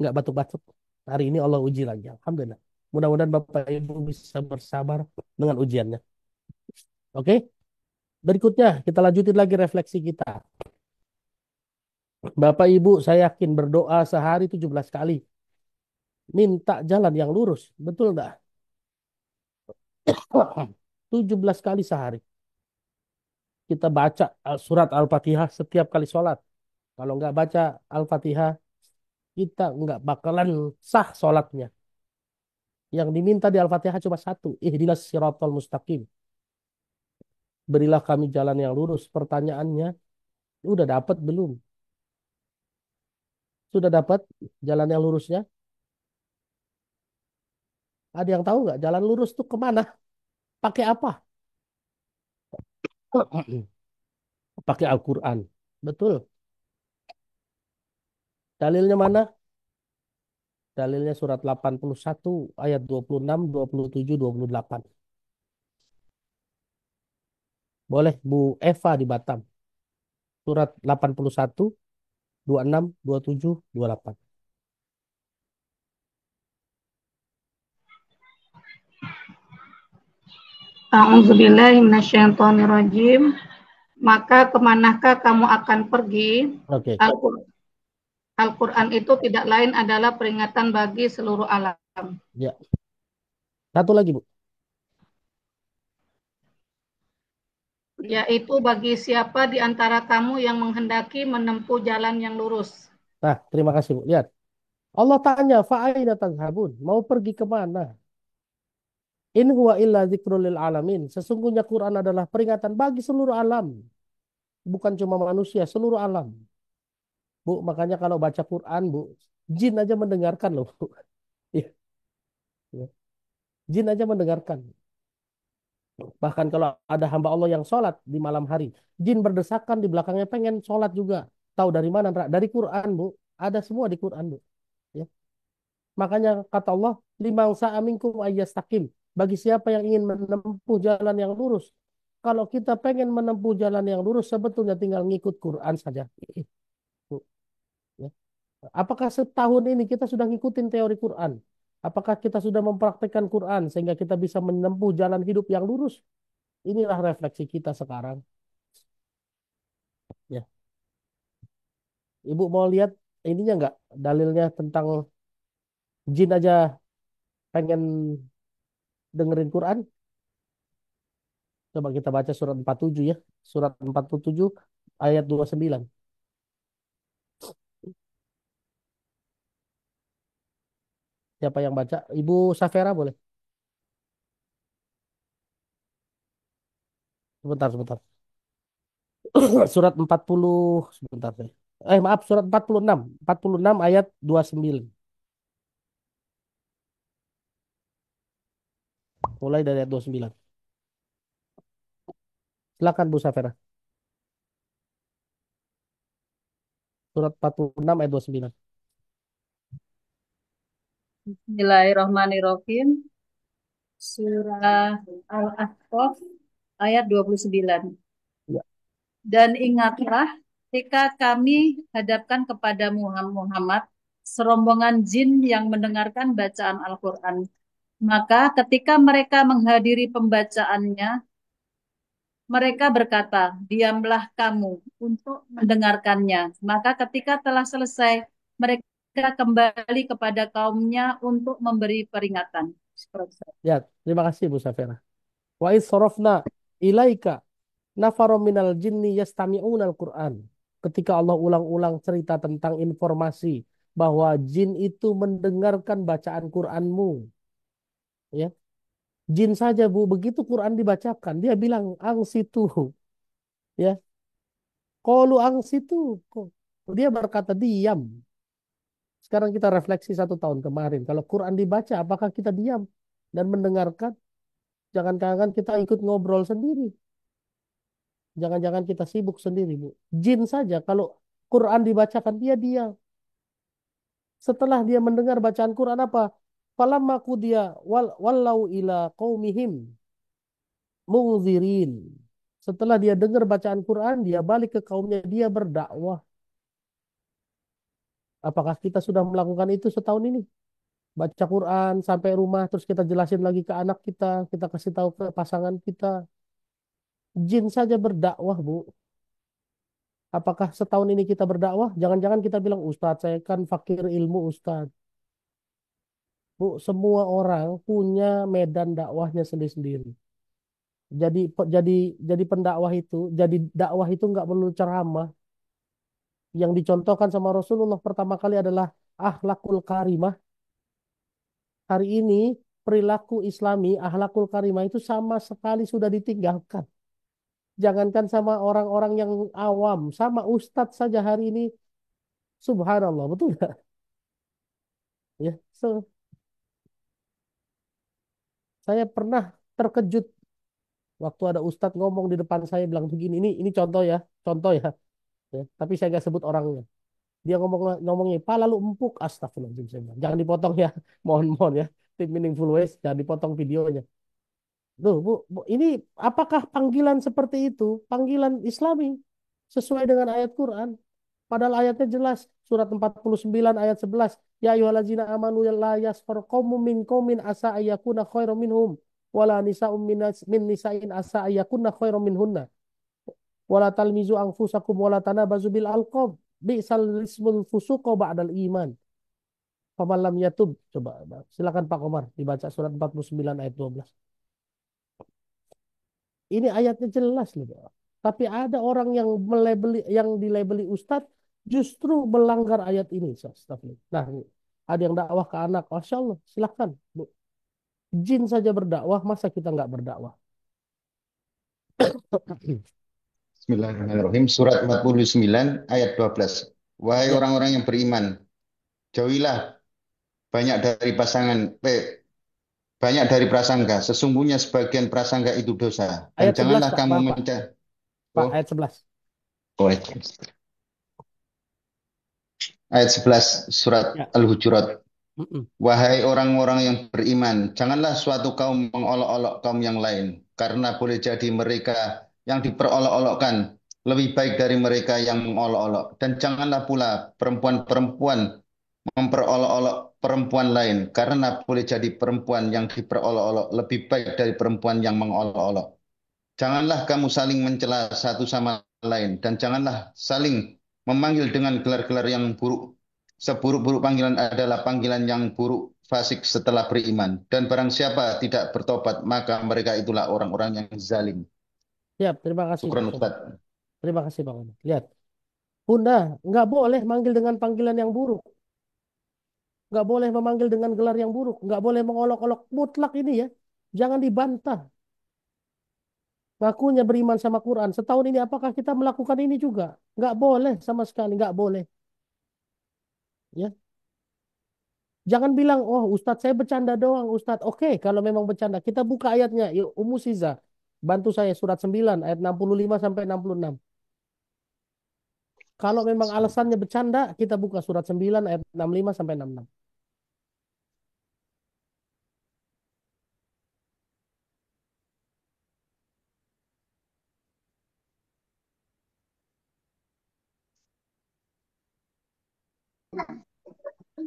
nggak batuk-batuk. Hari ini Allah uji lagi. Alhamdulillah. Mudah-mudahan Bapak Ibu bisa bersabar dengan ujiannya. Oke? Berikutnya kita lanjutin lagi refleksi kita. Bapak Ibu saya yakin berdoa sehari 17 kali. Minta jalan yang lurus. Betul nggak? 17 kali sehari. Kita baca surat Al-Fatihah setiap kali sholat. Kalau nggak baca Al-Fatihah, kita nggak bakalan sah sholatnya. Yang diminta di Al-Fatihah cuma satu. Ihdinas siratal mustaqim. Berilah kami jalan yang lurus. Pertanyaannya, udah dapat belum? Sudah dapat jalan yang lurusnya? Ada yang tahu nggak jalan lurus tuh kemana? Pakai apa? Pakai Al-Quran. Betul. Dalilnya mana? Dalilnya surat 81 ayat 26, 27, 28. Boleh Bu Eva di Batam. Surat 81, 26, 27, 28. A'udzubillahiminasyaitonirrajim. Maka kemanakah kamu akan pergi? Oke. Al-Quran itu tidak lain adalah peringatan bagi seluruh alam. Ya. Satu lagi, Bu. Yaitu bagi siapa di antara kamu yang menghendaki menempuh jalan yang lurus. Nah, terima kasih, Bu. Lihat. Allah tanya, fa'aina tazhabun? Mau pergi kemana? In huwa illa dzikrul lil alamin. Sesungguhnya Quran adalah peringatan bagi seluruh alam. Bukan cuma manusia, seluruh alam. Bu, makanya kalau baca Quran, Bu, jin aja mendengarkan loh, Bu. Iya, iya. Jin aja mendengarkan. Bahkan kalau ada hamba Allah yang sholat di malam hari, jin berdesakan di belakangnya pengen sholat juga. Tahu dari mana, Ra? Dari Quran, Bu. Ada semua di Quran, Bu. Ya. Makanya kata Allah, limang sa'aminkum ayyastaqim. Bagi siapa yang ingin menempuh jalan yang lurus. Kalau kita pengen menempuh jalan yang lurus, sebetulnya tinggal ngikut Quran saja. Ya. Apakah setahun ini kita sudah ngikutin teori Quran? Apakah kita sudah mempraktekkan Quran sehingga kita bisa menempuh jalan hidup yang lurus? Inilah refleksi kita sekarang. Ya. Ibu mau lihat ininya nggak? Dalilnya tentang jin aja pengen dengerin Quran? Coba kita baca surat 47 ya. Surat 47 ayat 29. Siapa yang baca? Ibu Safera boleh? Sebentar, sebentar. Surat 40 sebentar saya. Maaf, surat 46. 46 ayat 29. Mulai dari ayat 29. Silakan Bu Safera. Surat 46 ayat 29. Bismillahirrahmanirrahim. Surah Al-Ahqaf ayat 29. Ya. Dan ingatlah ketika kami hadapkan kepada Muhammad serombongan jin yang mendengarkan bacaan Al-Quran. Maka ketika mereka menghadiri pembacaannya, mereka berkata, diamlah kamu untuk mendengarkannya. Maka ketika telah selesai, mereka kembali kepada kaumnya untuk memberi peringatan. Ya, terima kasih Bu Safira. Wa idh sarafna ilaika nafarum minal jinni yastami'unal Qur'an. Ketika Allah ulang-ulang cerita tentang informasi bahwa jin itu mendengarkan bacaan Qur'anmu, ya. Jin saja Bu, begitu Quran dibacakan, dia bilang angsitu, ya. Qalu angsitu. Dia berkata diam. Sekarang kita refleksi 1 tahun kemarin. Kalau Quran dibaca, apakah kita diam dan mendengarkan? Jangan-jangan kita ikut ngobrol sendiri. Jangan-jangan kita sibuk sendiri, Bu. Jin saja kalau Quran dibacakan dia diam. Setelah dia mendengar bacaan Quran apa? Falamma qudiya wallau ila qaumihim mungzirin. Setelah dia dengar bacaan Quran, dia balik ke kaumnya, dia berdakwah. Apakah kita sudah melakukan itu setahun ini? Baca Quran sampai rumah, terus kita jelasin lagi ke anak kita kasih tahu ke pasangan kita. Jin saja berdakwah, Bu. Apakah setahun ini kita berdakwah? Jangan-jangan kita bilang, Ustadz, saya kan fakir ilmu, Ustadz. Bu, semua orang punya medan dakwahnya sendiri-sendiri. Jadi jadi pendakwah itu, jadi dakwah itu nggak perlu ceramah. Yang dicontohkan sama Rasulullah pertama kali adalah akhlakul karimah. Hari ini perilaku Islami, akhlakul karimah itu sama sekali sudah ditinggalkan. Jangankan sama orang-orang yang awam, sama ustadz saja hari ini, subhanallah, betul nggak? Ya, saya pernah terkejut waktu ada ustadz ngomong di depan saya bilang begini, ini contoh ya, ya. Tapi saya nggak sebut orangnya. Dia ngomongnya, pala lu empuk, astagfirullahaladzim. Saya bilang. Jangan dipotong ya, mohon ya, tim Meaningful Ways, jangan dipotong videonya. Loh, Bu, ini apakah panggilan seperti itu? Panggilan Islami sesuai dengan ayat Quran. Padahal ayatnya jelas. Surat 49 ayat 11. Ya ayyuhallazina amanu la yaskhar qaumun min qaumin asa ayyakuna khairum minhum wala nisa'um min nisa'in asa ayyakuna khairum minhunna wala talmizu anfusakum wala tanabazu bil alqab bi'sal ismul fusuq ba'dal iman. Faman lam yatub. Coba silakan Pak Komar dibaca surat 49 ayat 12. Ini ayatnya jelas loh, Pak. Tapi ada orang yang dilabeli ustadz justru melanggar ayat ini. Nah, ada yang dakwah ke anak, Masya Allah, silahkan. Bu. Jin saja berdakwah, masa kita nggak berdakwah? Bismillahirrahmanirrahim. Surat 49 ayat 12. Wahai Ya. orang-orang yang beriman, jauhilah banyak dari banyak dari prasangka. Sesungguhnya sebagian prasangka itu dosa. Dan Ayat 11, janganlah Pak. kamu Pak, Oh, ayat 11. ayat 11 surat Ya. Al-Hujurat. Mm-mm. Wahai orang-orang yang beriman, janganlah suatu kaum mengolok-olok kaum yang lain, karena boleh jadi mereka yang diperolok-olokkan lebih baik dari mereka yang mengolok-olok. Dan janganlah pula perempuan-perempuan memperolok-olok perempuan lain, karena boleh jadi perempuan yang diperolok-olok lebih baik dari perempuan yang mengolok-olok. Janganlah kamu saling mencela satu sama lain, dan janganlah saling memanggil dengan gelar-gelar yang buruk. Seburuk-buruk panggilan adalah panggilan yang buruk fasik setelah beriman. Dan barang siapa tidak bertobat, maka mereka itulah orang-orang yang zalim. Ya, terima kasih Syukran, Pak. Ustaz. Terima kasih Pak. Lihat, Bunda, nggak boleh manggil dengan panggilan yang buruk. Nggak boleh memanggil dengan gelar yang buruk. Nggak boleh mengolok-olok, mutlak ini ya. Jangan dibantah. Ngakunya beriman sama Quran. Setahun ini apakah kita melakukan ini juga? Nggak boleh sama sekali, nggak boleh. Ya, jangan bilang, oh Ustadz saya bercanda doang, Ustadz. Oke, kalau memang bercanda, kita buka ayatnya. Yuk, Ummu Siza, bantu saya surat 9 ayat 65 sampai 66. Kalau memang alasannya bercanda, kita buka surat 9 ayat 65 sampai 66.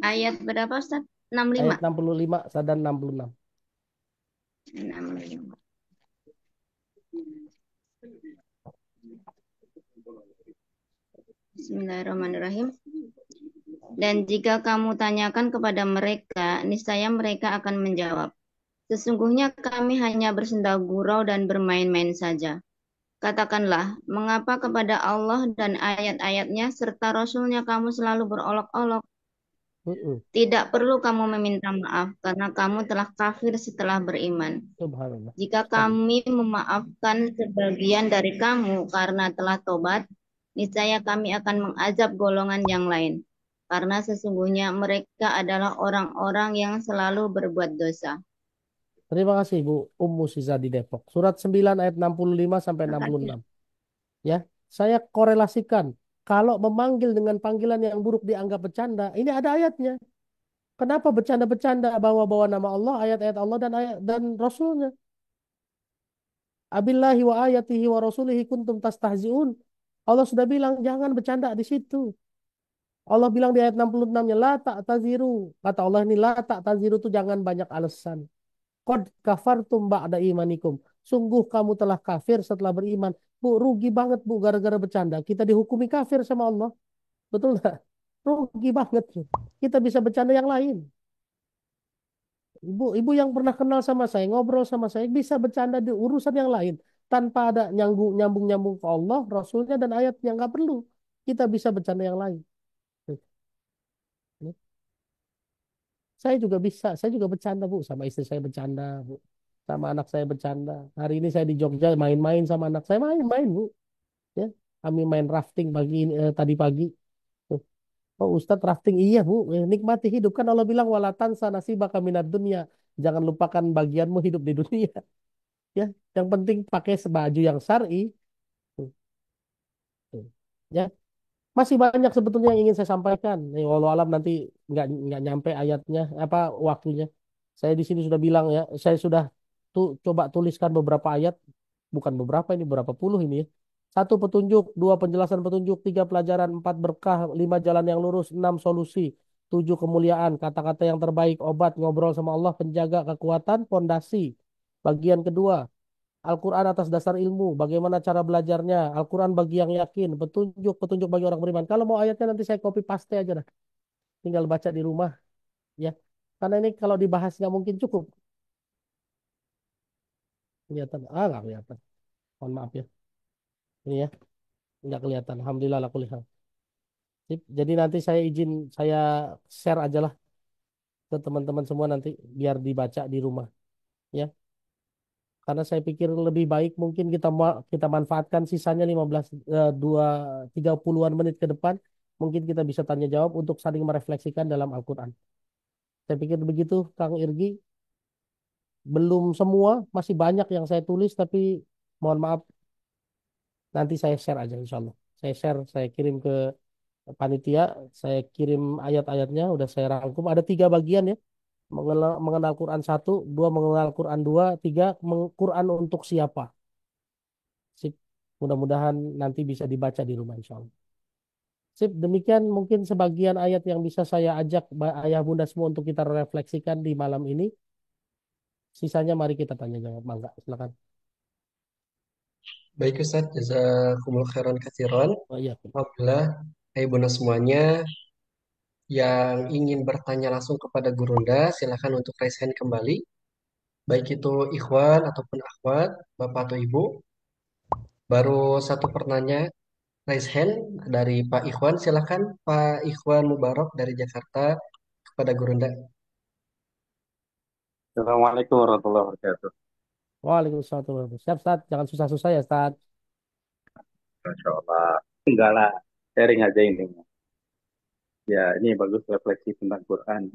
Ayat berapa Ustaz? Ayat 65. 65 dan 66. 65. Bismillahirrahmanirrahim. Dan jika kamu tanyakan kepada mereka, niscaya mereka akan menjawab, sesungguhnya kami hanya bersenda gurau dan bermain-main saja. Katakanlah, mengapa kepada Allah dan ayat-ayatnya serta Rasul-Nya kamu selalu berolok-olok? Tidak perlu kamu meminta maaf, karena kamu telah kafir setelah beriman. Subhanallah. Jika kami memaafkan sebagian dari kamu karena telah tobat, niscaya kami akan mengazab golongan yang lain. Karena sesungguhnya mereka adalah orang-orang yang selalu berbuat dosa. Terima kasih Bu Ummu Siza di Depok. Surat 9 ayat 65 sampai 66. Ya, saya korelasikan kalau memanggil dengan panggilan yang buruk dianggap bercanda, ini ada ayatnya. Kenapa bercanda-bercanda bawa-bawa nama Allah, ayat-ayat Allah dan Rasulnya? Abillahi wa ayatihi wa rasulihi kuntum tastahzi'un. Allah sudah bilang jangan bercanda di situ. Allah bilang di ayat 66-nya la ta'taziru. Kata Allah ini la ta'taziru itu jangan banyak alasan. Qad kafartum ba'da imanikum. Sungguh kamu telah kafir setelah beriman. Bu, rugi banget Bu gara-gara bercanda. Kita dihukumi kafir sama Allah. Betul nggak? Rugi banget. Kita bisa bercanda yang lain. Ibu yang pernah kenal sama saya, ngobrol sama saya, bisa bercanda di urusan yang lain. Tanpa ada nyambung-nyambung ke Allah, Rasulnya, dan ayat yang nggak perlu. Kita bisa bercanda yang lain. Saya juga bisa, saya juga bercanda Bu. Sama istri saya bercanda Bu. Sama anak saya bercanda. Hari ini saya di Jogja main-main sama anak saya, main-main Bu. Ya, kami main rafting tadi pagi. Oh Ustadz rafting iya Bu, nikmati hidup kan Allah bilang walatan sanasibaka minad dunya. Jangan lupakan bagianmu hidup di dunia. Ya, yang penting pakai baju yang syar'i. Tuh, tuh. Ya, masih banyak sebetulnya yang ingin saya sampaikan. Walau alam nanti nggak nyampe ayatnya apa waktunya. Saya di sini sudah bilang ya, saya sudah coba tuliskan beberapa ayat, bukan beberapa ini berapa puluh ini ya. Satu petunjuk, dua penjelasan petunjuk, tiga pelajaran, empat berkah, lima jalan yang lurus, enam solusi, tujuh kemuliaan, kata-kata yang terbaik, obat, ngobrol sama Allah, penjaga kekuatan, pondasi. Bagian kedua, Al-Quran atas dasar ilmu, bagaimana cara belajarnya, Al-Quran bagi yang yakin, petunjuk bagi orang beriman. Kalau mau ayatnya nanti saya copy paste aja dah. Tinggal baca di rumah, ya. Karena ini kalau dibahas nggak mungkin cukup. Kelihatan, nggak kelihatan. Mohon maaf ya. Ini ya, nggak kelihatan. Alhamdulillah lah kuliah. Jadi nanti saya izin, saya share aja lah ke teman-teman semua nanti, biar dibaca di rumah, ya. Karena saya pikir lebih baik mungkin kita manfaatkan sisanya 15 30-an menit ke depan, mungkin kita bisa tanya jawab untuk saling merefleksikan dalam Al-Qur'an. Saya pikir begitu Kang Irgi. Belum semua, masih banyak yang saya tulis tapi mohon maaf nanti saya share aja insya Allah. Saya share, saya kirim ke panitia, saya kirim ayat-ayatnya udah saya rangkum. Ada 3 bagian ya. Mengenal Quran 1, 2 mengenal Quran 2, 3 Quran untuk siapa. Sip. Mudah-mudahan nanti bisa dibaca di rumah insya Allah. Sip, demikian mungkin sebagian ayat yang bisa saya ajak ayah bunda semua untuk kita refleksikan di malam ini. Sisanya mari kita tanya jawab. Mangga, silakan. Baik Ustaz, jazakumullah khairan katsiran. Oh iya. Alhamdulillah, hai bunda semuanya yang ingin bertanya langsung kepada Gurunda, silakan untuk raise hand kembali. Baik itu ikhwan ataupun akhwat, bapak atau ibu. Baru satu pertanyaan, raise hand dari Pak Ikhwan, silakan Pak Ikhwan Mubarok dari Jakarta kepada Gurunda. Assalamualaikum warahmatullahi wabarakatuh. Waalaikumsalam. Siap, Ustaz. Jangan susah-susah ya, Ustaz. Masya Allah. Enggak lah, sharing aja ini. Ya, ini bagus refleksi tentang Quran.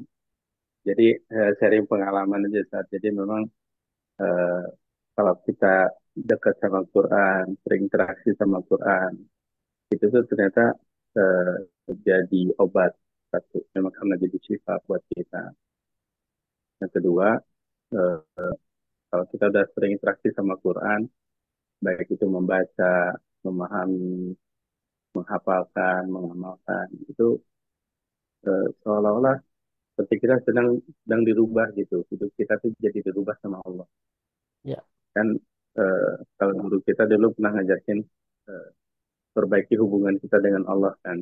Jadi, sharing pengalaman aja, Ustaz. Jadi memang eh, kalau kita dekat sama Quran, sering interaksi sama Quran, itu tuh ternyata eh, jadi obat. Satu, memang karena jadi syifa buat kita. Yang kedua, eh, kalau kita udah sering interaksi sama Quran, baik itu membaca, memahami, menghafalkan, mengamalkan, itu seolah-olah seperti kita sedang dirubah gitu. Hidup kita tuh jadi dirubah sama Allah. Ya. Kan kalau guru kita dulu pernah ngajakin perbaiki hubungan kita dengan Allah kan.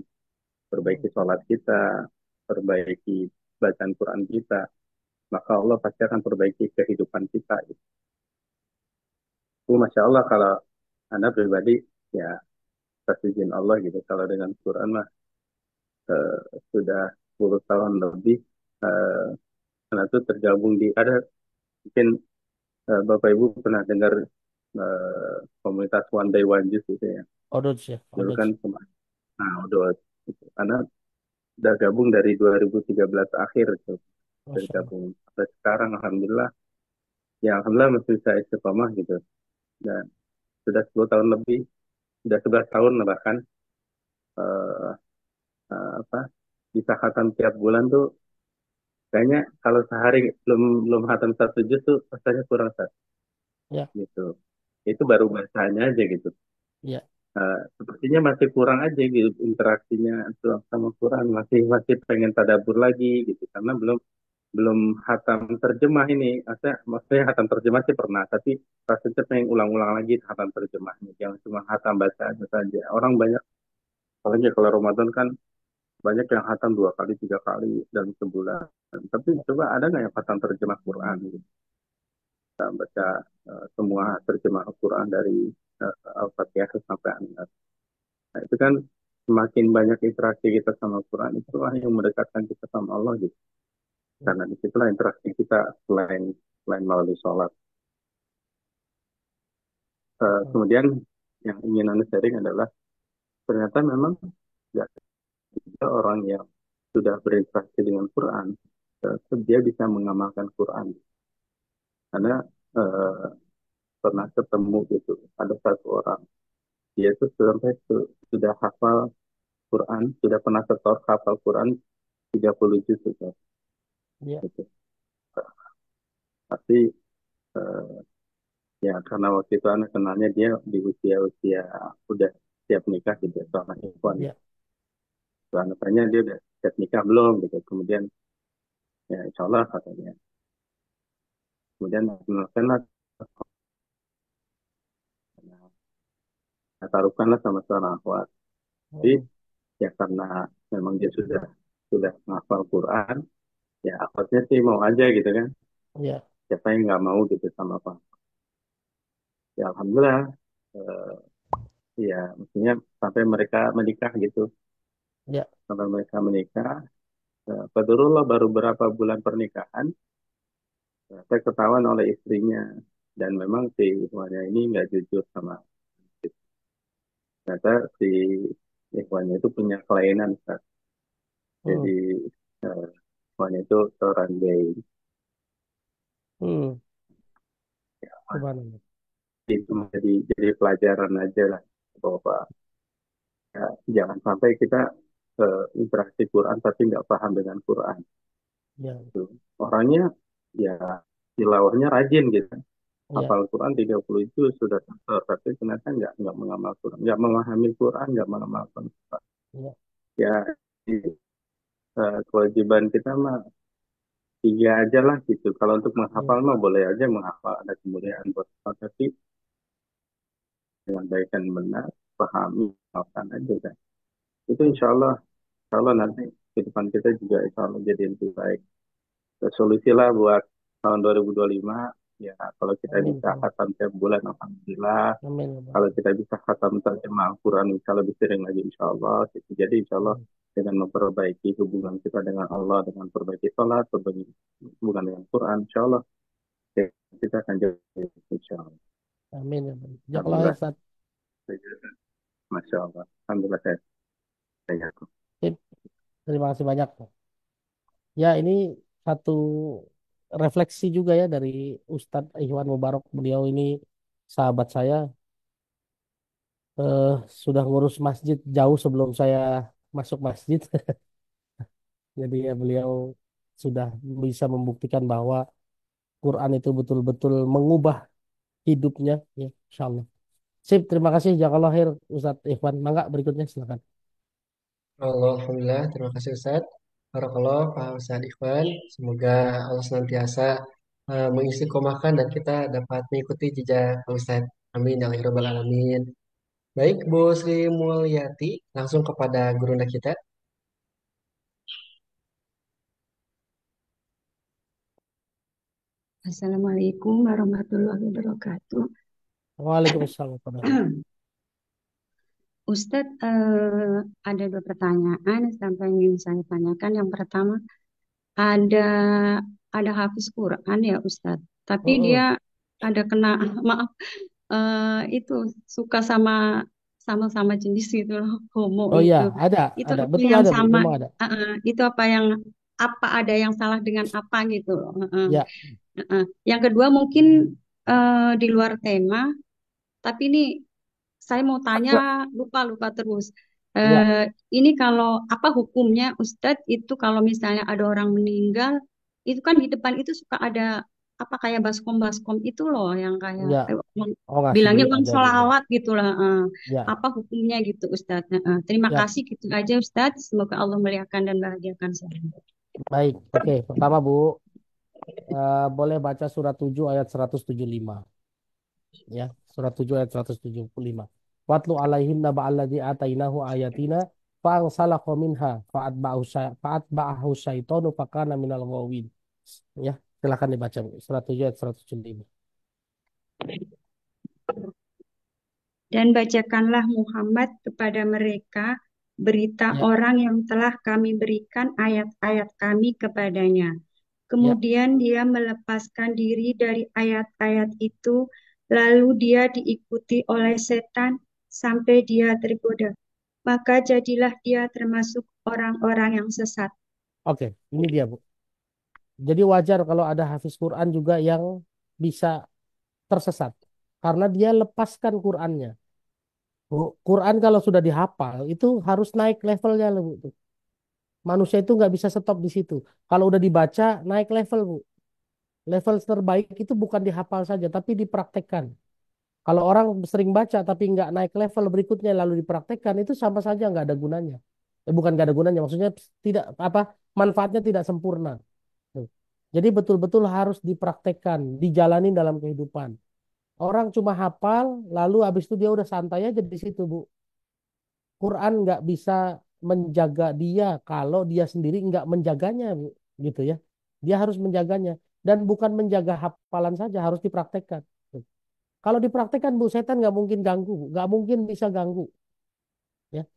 Perbaiki sholat kita, perbaiki bacaan Quran kita, maka Allah pasti akan perbaiki kehidupan kita. Gitu. Masya Allah kalau Anda pribadi ya atas izin Allah gitu. Kalau dengan Quran mah sudah 10 tahun lebih karena itu tergabung di ada mungkin Bapak Ibu pernah dengar komunitas One Day One Juice gitu ya. Odot ya, Dulu Odot. kan udah gitu. Karena udah gabung dari 2013 akhir tuh. Bergabung sampai sekarang alhamdulillah. Ya alhamdulillah masih bisa istiqomah gitu. Dan sudah 10 tahun lebih, sudah 11 tahun bahkan bisa khatam tiap bulan tuh kayaknya kalau sehari belum khatam satu juz tuh rasanya kurang satu. Ya. Gitu. Itu baru bahasanya aja gitu. Ya. Sepertinya masih kurang aja gitu interaksinya sama Quran, masih pengen tadabbur lagi gitu karena belum hatam terjemah ini. Maksudnya hatam terjemah sih pernah, tapi rasanya pengen ulang-ulang lagi hatam terjemahnya, jangan cuma hatam bacaan saja. Orang banyak, apalagi kalau Ramadan kan banyak yang hatam 2 kali 3 kali dalam sebulan. Tapi coba ada nggak yang hatam terjemah Quran gitu? Kita baca semua terjemah Al-Quran dari Al-Fatihah sampai An-Nas. Nah, itu kan semakin banyak interaksi kita sama Al-Quran, itulah yang mendekatkan kita sama Allah gitu. Karena disitulah interaksi kita selain melalui sholat. Kemudian yang ingin Anda sharing adalah ternyata memang tidak ada orang yang sudah berinteraksi dengan Quran, dia bisa mengamalkan Quran. Karena pernah ketemu gitu, ada satu orang, dia itu sampai sudah hafal Quran, sudah pernah setor hafal Quran 30 juz gitu. Ya. Gitu. Tapi ya karena waktu itu anak kenalnya dia di usia udah siap nikah gitu sama ikhwan. Ya. Anak tanya dia udah siap nikah belum gitu. Kemudian ya insya Allah katanya. Kemudian kenalkanlah taruhkanlah sama seorang akhwat. Jadi ya karena memang dia sudah menghafal Quran, ya akhwatnya sih mau aja gitu kan. Ya. Siapa yang nggak mau gitu sama apa? Ya alhamdulillah. Ya maksudnya sampai mereka menikah gitu. Ya. Sampai mereka menikah. Qadarullah baru berapa bulan pernikahan, saya ketahuan oleh istrinya. Dan memang si ikhwannya ini nggak jujur sama kita. Ternyata si ikhwannya itu punya kelainan, Ustaz. Jadi ikhwannya itu seorang gay. Subhanallah. Itu jadi pelajaran aja lah bahwa ya, jangan sampai kita interaksi Quran tapi nggak paham dengan Quran. Ya. Orangnya ya tilawahnya rajin gitu. Ya. Hafal Quran 30 itu sudah sensor, tapi ternyata nggak mengamal Quran, nggak memahami Quran, nggak mengamalkan Quran. Ya, kewajiban kita mah 3 aja lah gitu. Kalau untuk menghafal mah boleh aja menghafal, ada kemuliaan buat hafal, tapi dengan baik dan benar, pahami, hafalkan aja kan. Itu insya Allah nanti kehidupan kita juga insya Allah jadi lebih baik. Solusi lah buat tahun 2025. Ya, kalau kita bisa khatam tiap bulan, alhamdulillah. Kalau kita bisa khatam terjemah Al-Quran, insya Allah lebih sering lagi, insya Allah. Jadi, insya Allah dengan memperbaiki hubungan kita dengan Allah, dengan perbaiki sholat, perbaiki hubungan dengan Quran, insya Allah kita akan jadi, insya Allah. Amin. Jazakallah Ustaz. Masya Allah. Alhamdulillah saya. Terima kasih banyak. Ya, ini satu refleksi juga ya dari Ustadz Ikhwan Mubarak. Beliau ini sahabat saya, sudah ngurus masjid jauh sebelum saya masuk masjid. Jadi ya beliau sudah bisa membuktikan bahwa Quran itu betul-betul mengubah hidupnya. Ya, insya Allah. Sip, terima kasih. Jazakallah khair Ustadz Ikhwan. Mangga berikutnya silakan. Alhamdulillah, terima kasih Ustaz. Barakallah, Pak Ustadz Ikhwan. Semoga Allah senantiasa mengistiqomahkan dan kita dapat mengikuti jejak Pak Ustadz. Amin ya rabbal alamin. Baik, Bu Sri Mulyati, langsung kepada gurunda kita. Assalamualaikum warahmatullahi wabarakatuh. Waalaikumsalam. Ustadz, ada dua pertanyaan sampai ingin saya tanyakan. Yang pertama, ada hafiz Quran ya Ustadz, tapi dia ada kena maaf itu suka sama jenis gitu loh, homo Oh itu. iya, ada, Itu ada. apa Betul yang ada, Bu. sama? Memang ada. Itu apa ada yang salah dengan apa gitu loh. Ya, Yang kedua mungkin di luar tema, tapi ini saya mau tanya lupa terus. ya. Ini kalau apa hukumnya Ustadz itu kalau misalnya ada orang meninggal, itu kan di depan itu suka ada apa kayak baskom-baskom itu loh yang kayak Ya. Oh, ngasih bilangnya duit uang aja gitu. sholawat gitu lah. Ya, Apa hukumnya gitu Ustadz? Terima ya. kasih gitu aja Ustadz. Semoga Allah muliakan dan bahagiakan saya. Baik. Oke, pertama Bu, boleh baca surat 7 ayat 175. Ya, surat 7 ayat 175. Watlu alaihim naba alladzi atainahu ayatina fa'ansalakha minha fa'atba'ahu syaitanu fakana minal ghawin. Ya, silakan dibaca Bu. Surat 7 ayat 175. Dan bacakanlah Muhammad kepada mereka berita Ya, orang yang telah kami berikan ayat-ayat kami kepadanya. ya. Kemudian dia melepaskan diri dari ayat-ayat itu, lalu dia diikuti oleh setan sampai dia tergoda. Maka jadilah dia termasuk orang-orang yang sesat. Oke, ini dia Bu. Jadi wajar kalau ada hafiz Quran juga yang bisa tersesat. Karena dia lepaskan Qurannya. Bu, Quran kalau sudah dihafal itu harus naik levelnya loh, Bu. Manusia itu nggak bisa stop di situ. Kalau udah dibaca naik level Bu. Level terbaik itu bukan dihafal saja tapi dipraktekkan. Kalau orang sering baca tapi nggak naik level berikutnya lalu dipraktekkan itu sama saja nggak ada gunanya. Bukan nggak ada gunanya, maksudnya tidak apa manfaatnya tidak sempurna. Tuh. Jadi betul-betul harus dipraktekkan, dijalani dalam kehidupan. Orang cuma hafal lalu habis itu dia udah santai aja di situ Bu. Quran nggak bisa menjaga dia kalau dia sendiri nggak menjaganya, Bu. Gitu ya. Dia harus menjaganya dan bukan menjaga hafalan saja, harus dipraktekkan. Kalau dipraktekkan, Bu, setan nggak mungkin ganggu, Bu. Nggak mungkin bisa ganggu. Ya,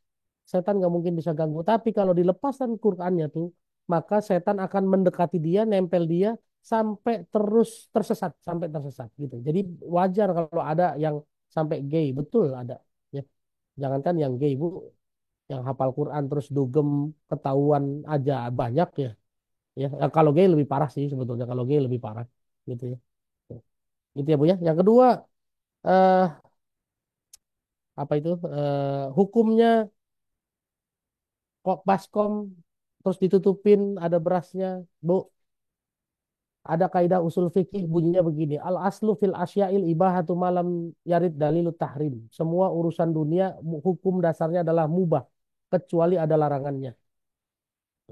setan nggak mungkin bisa ganggu. Tapi kalau dilepaskan Qurannya tuh, maka setan akan mendekati dia, nempel dia sampai terus tersesat, sampai tersesat gitu. Jadi wajar kalau ada yang sampai gay, betul ada. Ya, jangankan yang gay, Bu, yang hafal Quran terus dugem ketahuan aja banyak ya. Ya, kalau gay lebih parah sih sebetulnya. Kalau gay lebih parah gitu ya. Gitu ya Bu ya. Yang kedua eh apa itu hukumnya kok baskom terus ditutupin ada berasnya Bu, ada kaidah usul fikih bunyinya begini, al aslu fil asyail ibahatu malam yarid dalilut tahrim, semua urusan dunia hukum dasarnya adalah mubah kecuali ada larangannya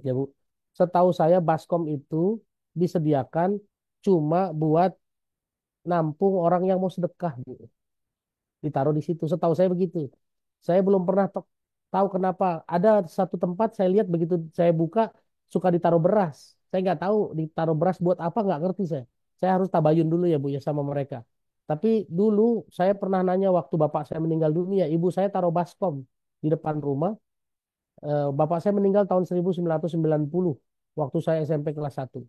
ya Bu. Setahu saya baskom itu disediakan cuma buat nampung orang yang mau sedekah Bu, ditaruh di situ. Setahu saya begitu. Saya belum pernah tahu kenapa. Ada satu tempat saya lihat begitu saya buka suka ditaruh beras. Saya nggak tahu ditaruh beras buat apa nggak ngerti saya. Saya harus tabayun dulu ya Bu ya sama mereka. Tapi dulu saya pernah nanya waktu bapak saya meninggal dunia, ibu saya taruh baskom di depan rumah. Bapak saya meninggal tahun 1990 waktu saya SMP kelas 1.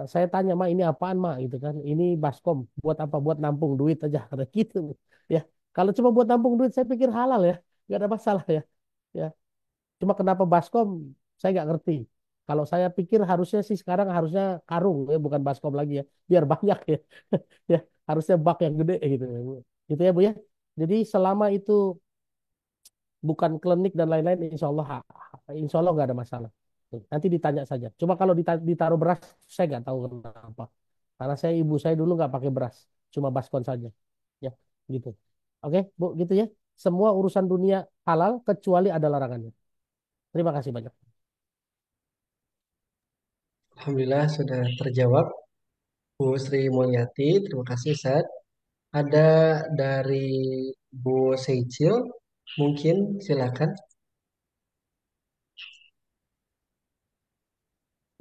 Saya tanya, Ma, ini apaan, Ma? Gitu kan. Ini baskom. Buat apa? Buat nampung duit aja. Kata gitu. Ya. Kalau cuma buat nampung duit, saya pikir halal ya. Nggak ada masalah ya. Ya. Cuma kenapa baskom, saya nggak ngerti. Kalau saya pikir harusnya sih sekarang harusnya karung ya, bukan baskom lagi ya. Biar banyak ya. Ya, harusnya bak yang gede gitu ya, Bu. Gitu ya, Bu ya. Jadi selama itu bukan klinik dan lain-lain, insya Allah nggak ada masalah. Nanti ditanya saja. Cuma kalau ditaruh beras, saya nggak tahu kenapa. Karena ibu saya dulu nggak pakai beras, cuma baskon saja. Ya, gitu. Oke, Bu, gitu ya. Semua urusan dunia halal kecuali ada larangannya. Terima kasih banyak. Alhamdulillah sudah terjawab. Bu Sri Mulyati, terima kasih Ustaz. Ada dari Bu Seicil, mungkin silakan.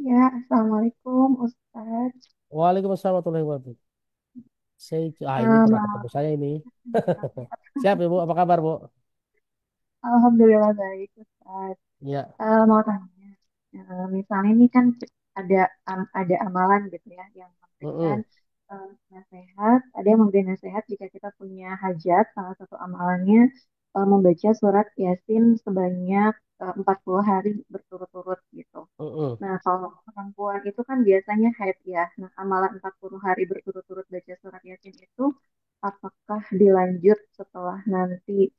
Ya, Assalamualaikum Ustadz. Waalaikumsalam warahmatullahi wabarakatuh. Ini pernah ketemu saya ini. Siap Ibu, apa kabar Bu? Alhamdulillah baik Ustadz. Ya. Mau tanya, misalnya ini kan ada amalan gitu ya yang memberikan Mm-mm. nasihat, ada yang memberi nasihat jika kita punya hajat, salah satu amalannya membaca surat Yasin sebanyak 40 hari berturut-turut gitu. Mm-mm. Nah, kalau perempuan itu kan biasanya haid ya. Nah, amalan 40 hari berturut-turut baca surat Yasin itu apakah dilanjut setelah nanti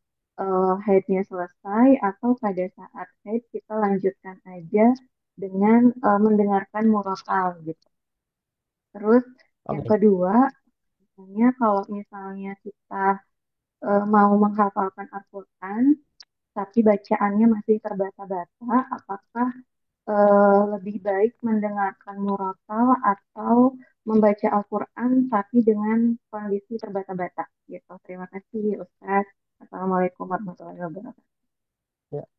haidnya selesai atau pada saat haid kita lanjutkan aja dengan mendengarkan murotal gitu. Terus yang Oke. kedua, misalnya kalau misalnya kita mau menghafalkan Al-Quran, tapi bacaannya masih terbata-bata, apakah lebih baik mendengarkan murotal atau membaca Al-Quran tapi dengan kondisi terbata-bata gitu. Terima kasih Ustaz. Assalamualaikum warahmatullahi wabarakatuh. Ya.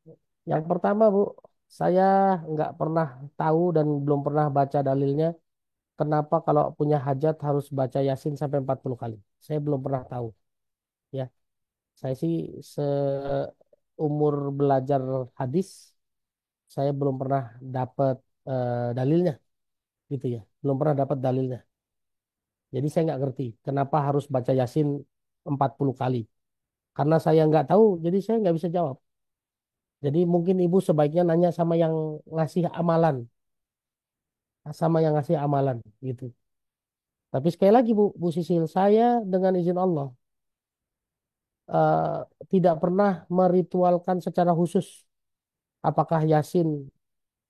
Yang pertama Bu, saya nggak pernah tahu dan belum pernah baca dalilnya kenapa kalau punya hajat harus baca Yasin sampai 40 kali. Saya belum pernah tahu. Ya, saya sih seumur belajar hadis, saya belum pernah dapat dalilnya, gitu ya. Belum pernah dapat dalilnya. Jadi saya nggak ngerti kenapa harus baca Yasin 40 kali. Karena saya nggak tahu, jadi saya nggak bisa jawab. Jadi mungkin ibu sebaiknya nanya sama yang ngasih amalan, gitu. Tapi sekali lagi Bu Sisil, saya dengan izin Allah eh, tidak pernah meritualkan secara khusus. Apakah Yasin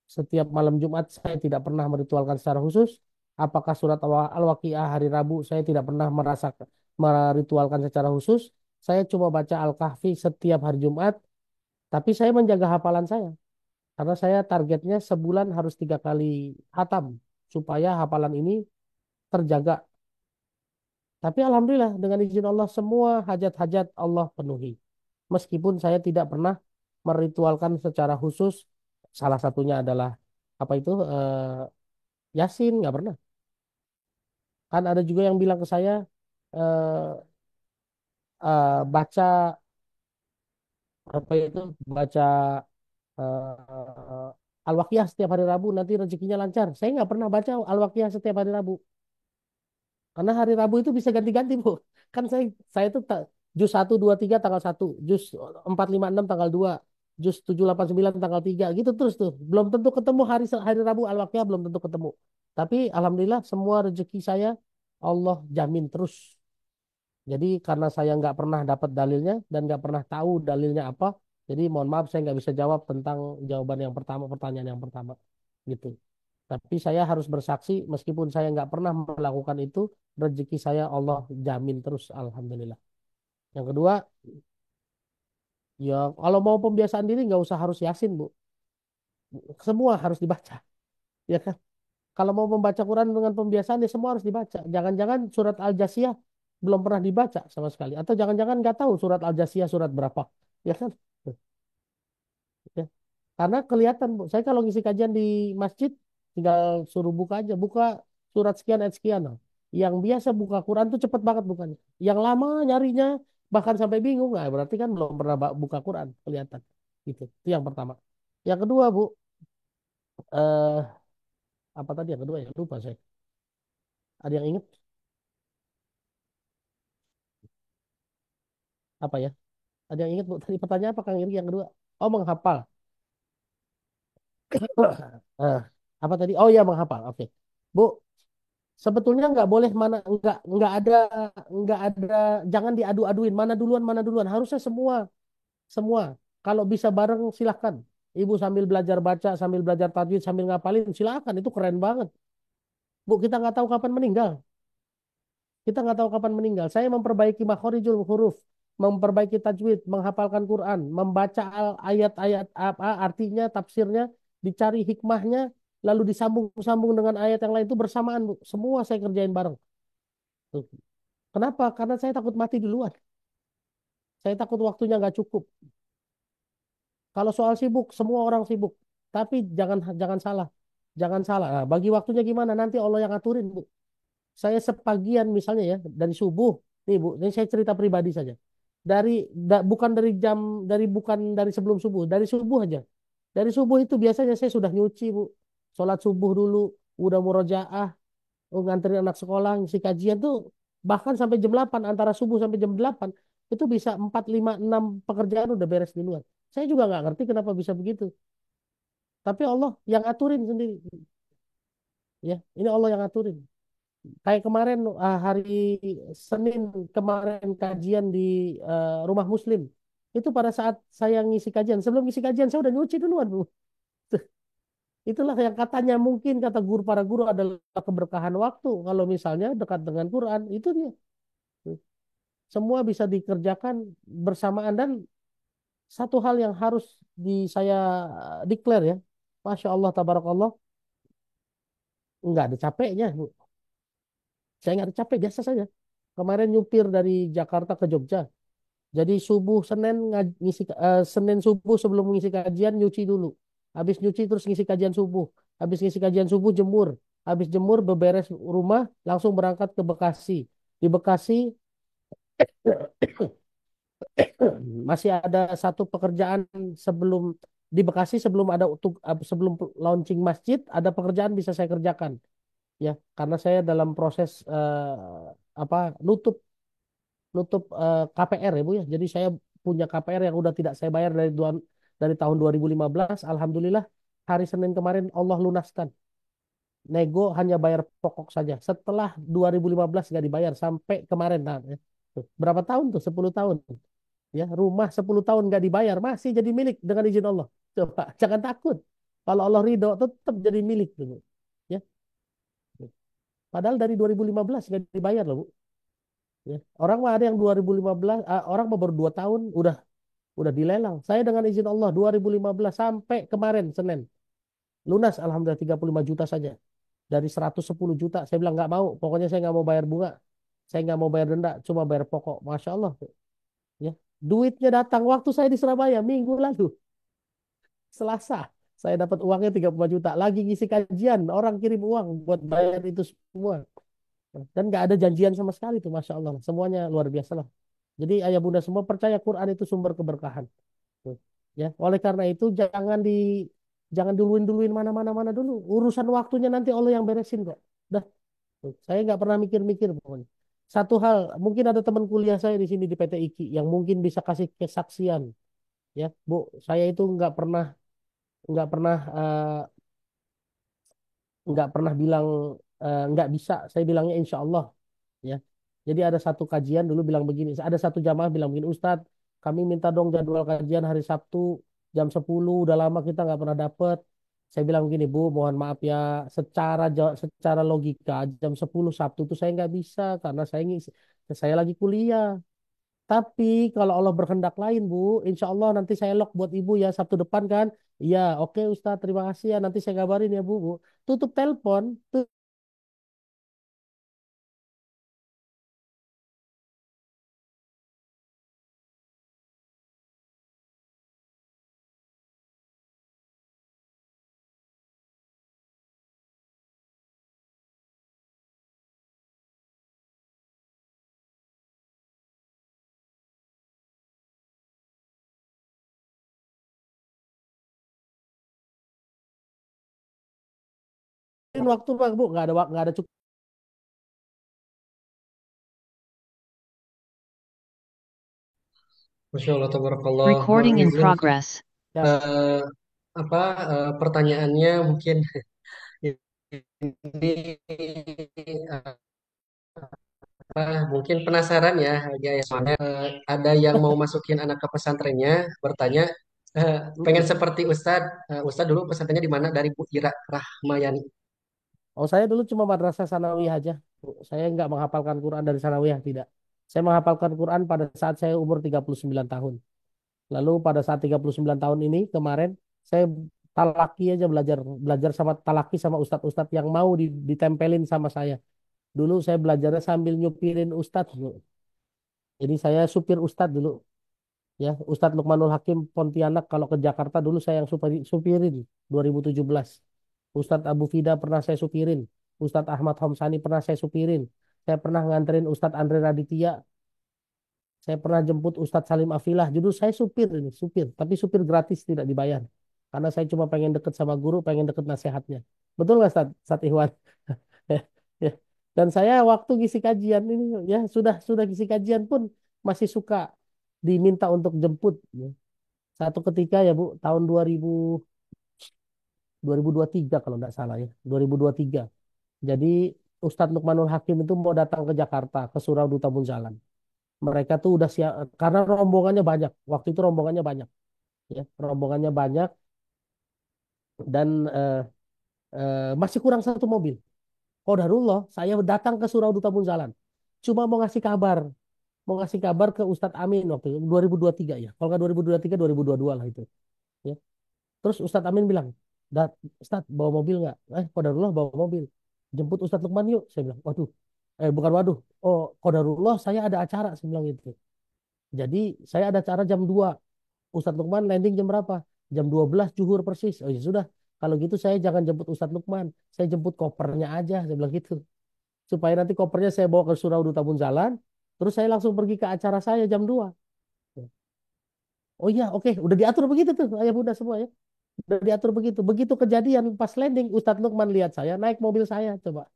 setiap malam Jumat saya tidak pernah meritualkan secara khusus. Apakah surat Al-Waqiah hari Rabu saya tidak pernah meritualkan secara khusus. Saya cuma baca Al-Kahfi setiap hari Jumat, tapi saya menjaga hafalan saya. Karena saya targetnya sebulan harus 3 kali hatam supaya hafalan ini terjaga. Tapi alhamdulillah dengan izin Allah semua hajat-hajat Allah penuhi. Meskipun saya tidak pernah meritualkan secara khusus, salah satunya adalah apa itu Yasin nggak pernah. Kan ada juga yang bilang ke saya eh, baca apa itu baca Al-Waqiah setiap hari Rabu nanti rezekinya lancar. Saya nggak pernah baca Al-Waqiah setiap hari Rabu. Karena hari Rabu itu bisa ganti-ganti, Bu. Kan saya itu juz 1, 2, 3 tanggal 1, juz 4, 5, 6 tanggal 2, juz 7, 8, 9 tanggal 3, gitu terus tuh. Belum tentu ketemu hari Rabu Al-Waqiah belum tentu ketemu. Tapi alhamdulillah semua rezeki saya Allah jamin terus. Jadi karena saya nggak pernah dapat dalilnya dan nggak pernah tahu dalilnya apa, jadi mohon maaf saya nggak bisa jawab tentang jawaban yang pertama, pertanyaan yang pertama, gitu. Tapi saya harus bersaksi meskipun saya nggak pernah melakukan itu, rezeki saya Allah jamin terus, alhamdulillah. Yang kedua, ya kalau mau pembiasaan diri nggak usah harus Yasin, Bu. Semua harus dibaca, ya kan? Kalau mau membaca Quran dengan pembiasaan ya semua harus dibaca. Jangan-jangan surat Al-Jasiyah belum pernah dibaca sama sekali. Atau jangan-jangan nggak tahu surat Al-Jasiyah surat berapa, ya kan? Ya. Karena kelihatan, Bu. Saya kalau ngisi kajian di masjid, tinggal suruh buka aja. Buka surat sekian, ayat sekian. Nah. Yang biasa buka Quran tuh cepet banget bukannya. Yang lama nyarinya, bahkan sampai bingung. Nah, berarti kan belum pernah buka Quran. Kelihatan. Gitu. Itu yang pertama. Yang kedua, Bu. Eh, apa tadi yang kedua ya? Lupa saya. Ada yang ingat? Apa ya? Ada yang ingat, Bu? Tadi pertanyaan apa, Kang Iri? Yang kedua. Oh, menghafal. Eh, apa tadi? Oh ya, menghafal. Oke. Bu, sebetulnya nggak boleh nggak ada jangan diadu-aduin mana duluan harusnya semua kalau bisa bareng silahkan ibu sambil belajar baca sambil belajar tajwid sambil ngapalin silahkan itu keren banget Bu kita nggak tahu kapan meninggal saya memperbaiki makhorijul huruf memperbaiki tajwid menghafalkan Quran membaca ayat-ayat apa artinya tafsirnya dicari hikmahnya lalu disambung-sambung dengan ayat yang lain itu bersamaan, Bu. Semua saya kerjain bareng. Tuh. Kenapa? Karena saya takut mati duluan. Saya takut waktunya nggak cukup. Kalau soal sibuk, semua orang sibuk. Tapi jangan jangan salah. Jangan salah. Nah, bagi waktunya gimana? Nanti Allah yang aturin, Bu. Saya sepagian misalnya ya, dari subuh. Nih, Bu, ini saya cerita pribadi saja. Bukan dari jam, bukan dari sebelum subuh, dari subuh aja. Dari subuh itu biasanya saya sudah nyuci, Bu. Sholat subuh dulu, udah murojaah, nganterin anak sekolah, ngisi kajian tuh bahkan sampai jam 8, antara subuh sampai jam 8 itu bisa 4, 5, 6 pekerjaan udah beres di luar. Saya juga nggak ngerti kenapa bisa begitu. Tapi Allah yang aturin sendiri. Ya, ini Allah yang aturin. Kayak kemarin hari Senin kemarin kajian di Rumah Muslim. Itu pada saat saya ngisi kajian, sebelum ngisi kajian saya udah nyuci duluan, Bu. Itulah yang katanya mungkin kata guru para guru adalah keberkahan waktu. Kalau misalnya dekat dengan Quran, itu dia. Semua bisa dikerjakan bersamaan dan satu hal yang harus saya declare ya. Masya Allah, tabarakallah, nggak ada capeknya, Bu. Saya nggak ada capek, biasa saja. Kemarin nyupir dari Jakarta ke Jogja. Jadi subuh Senin Senin subuh sebelum mengisi kajian nyuci dulu. Habis nyuci terus ngisi kajian subuh. Habis ngisi kajian subuh jemur. Habis jemur beberes rumah langsung berangkat ke Bekasi. Di Bekasi masih ada satu pekerjaan sebelum di Bekasi sebelum ada sebelum launching masjid ada pekerjaan bisa saya kerjakan ya karena saya dalam proses apa nutup nutup KPR ya Bu ya. Jadi saya punya KPR yang udah tidak saya bayar dari tahun 2015. Alhamdulillah hari Senin kemarin Allah lunaskan. Nego hanya bayar pokok saja. Setelah 2015 nggak dibayar sampai kemarin. Nah, ya. Tuh, berapa tahun tuh? 10 tahun. Ya, rumah 10 tahun nggak dibayar masih jadi milik dengan izin Allah. Coba jangan takut. Kalau Allah ridho tetap jadi milik tuh, Bu. Ya. Padahal dari 2015 nggak dibayar loh, Bu. Ya. Orang mah ada yang 2015, orang mah baru 2 tahun udah dilelang. Saya dengan izin Allah 2015 sampai kemarin Senin lunas alhamdulillah 35 juta saja. Dari 110 juta saya bilang nggak mau, pokoknya saya nggak mau bayar bunga. Saya nggak mau bayar denda, cuma bayar pokok. Masya Allah. Ya. Duitnya datang waktu saya di Surabaya minggu lalu. Selasa saya dapat uangnya 35 juta. Lagi ngisi kajian, orang kirim uang buat bayar itu semua. Dan nggak ada janjian sama sekali tuh, Masya Allah. Semuanya luar biasa lah. Jadi ayah bunda semua percaya Quran itu sumber keberkahan. Tuh. Ya, oleh karena itu jangan duluin mana dulu. Urusan waktunya nanti Allah yang beresin kok. Dah, tuh. Saya nggak pernah mikir-mikir pokoknya. Satu hal, mungkin ada teman kuliah saya di sini di PT IKI yang mungkin bisa kasih kesaksian. Ya, Bu, saya itu nggak pernah nggak pernah bilang nggak bisa. Saya bilangnya insya Allah. Ya. Jadi ada satu kajian dulu bilang begini, ada satu jamaah bilang begini, Ustadz, kami minta dong jadwal kajian hari Sabtu jam 10, udah lama kita nggak pernah dapet. Saya bilang begini, Bu, mohon maaf ya, secara logika jam 10 Sabtu itu saya nggak bisa karena saya lagi kuliah. Tapi kalau Allah berkehendak lain, Bu, insya Allah nanti saya lock buat Ibu ya Sabtu depan kan. Iya, oke Ustadz, terima kasih ya. Nanti saya kabarin ya, Bu. Tutup telepon. Waktu Pak, Bu, nggak ada cukup. Masya Allah, tabarakallah. Recording in Izin, progress. eh, pertanyaannya mungkin ini mungkin penasaran ya, ya soalnya ada yang mau masukin anak ke pesantrennya bertanya pengen seperti Ustadz. Ustadz dulu pesantrennya di mana? Dari Bu Ira Rahmayani. Oh, saya dulu cuma madrasah sanawiyah aja. Bu. Saya nggak menghafalkan Quran dari sanawiyah, tidak. Saya menghafalkan Quran pada saat saya umur 39 tahun. Lalu pada saat 39 tahun ini kemarin saya talaki aja, belajar belajar sama talaki sama ustadz-ustadz yang mau ditempelin sama saya. Dulu saya belajarnya sambil nyupirin ustadz, Bu. Jadi saya supir ustadz dulu. Ya, Ustadz Lukmanul Hakim Pontianak kalau ke Jakarta dulu saya yang supirin 2017. Ustadz Abu Fida pernah saya supirin. Ustadz Ahmad Homsani pernah saya supirin. Saya pernah nganterin Ustadz Andre Raditya. Saya pernah jemput Ustadz Salim Afilah. Judul saya supir ini, supir. Tapi supir gratis tidak dibayar. Karena saya cuma pengen deket sama guru, pengen deket nasihatnya. Betul nggak Ustadz Ikhwan? Ya. Dan saya waktu ngisi kajian ini ya sudah ngisi kajian pun masih suka diminta untuk jemput. Ya. Satu ketika ya Bu, tahun 2023 kalau nggak salah ya, 2023. Jadi Ustadz Lukmanul Hakim itu mau datang ke Jakarta, ke Surau Duta Munzalan. Mereka tuh udah siap, karena rombongannya banyak. Waktu itu rombongannya banyak, ya, rombongannya banyak dan masih kurang satu mobil. Qadarullah, saya datang ke Surau Duta Munzalan. Cuma mau ngasih kabar ke Ustadz Amin waktu itu 2023 ya. Kalau nggak 2023, 2022 lah itu. Ya. Terus Ustadz Amin bilang, Ustadz bawa mobil nggak? Qadarullah bawa mobil. Jemput Ustadz Lukman yuk. Saya bilang, waduh. Bukan waduh. Oh, qadarullah saya ada acara. Saya bilang gitu. Jadi saya ada acara jam 2. Ustadz Lukman landing jam berapa? Jam 12 zuhur persis. Oh ya sudah. Kalau gitu saya jangan jemput Ustadz Lukman. Saya jemput kopernya aja. Saya bilang gitu. Supaya nanti kopernya saya bawa ke Surau Duta Munzalan. Terus saya langsung pergi ke acara saya jam 2. Oh iya, oke. Udah diatur begitu tuh. Ayah bunda semua ya. Udah diatur begitu. Begitu kejadian pas landing, Ustadz Lukman lihat saya naik mobil saya. Coba.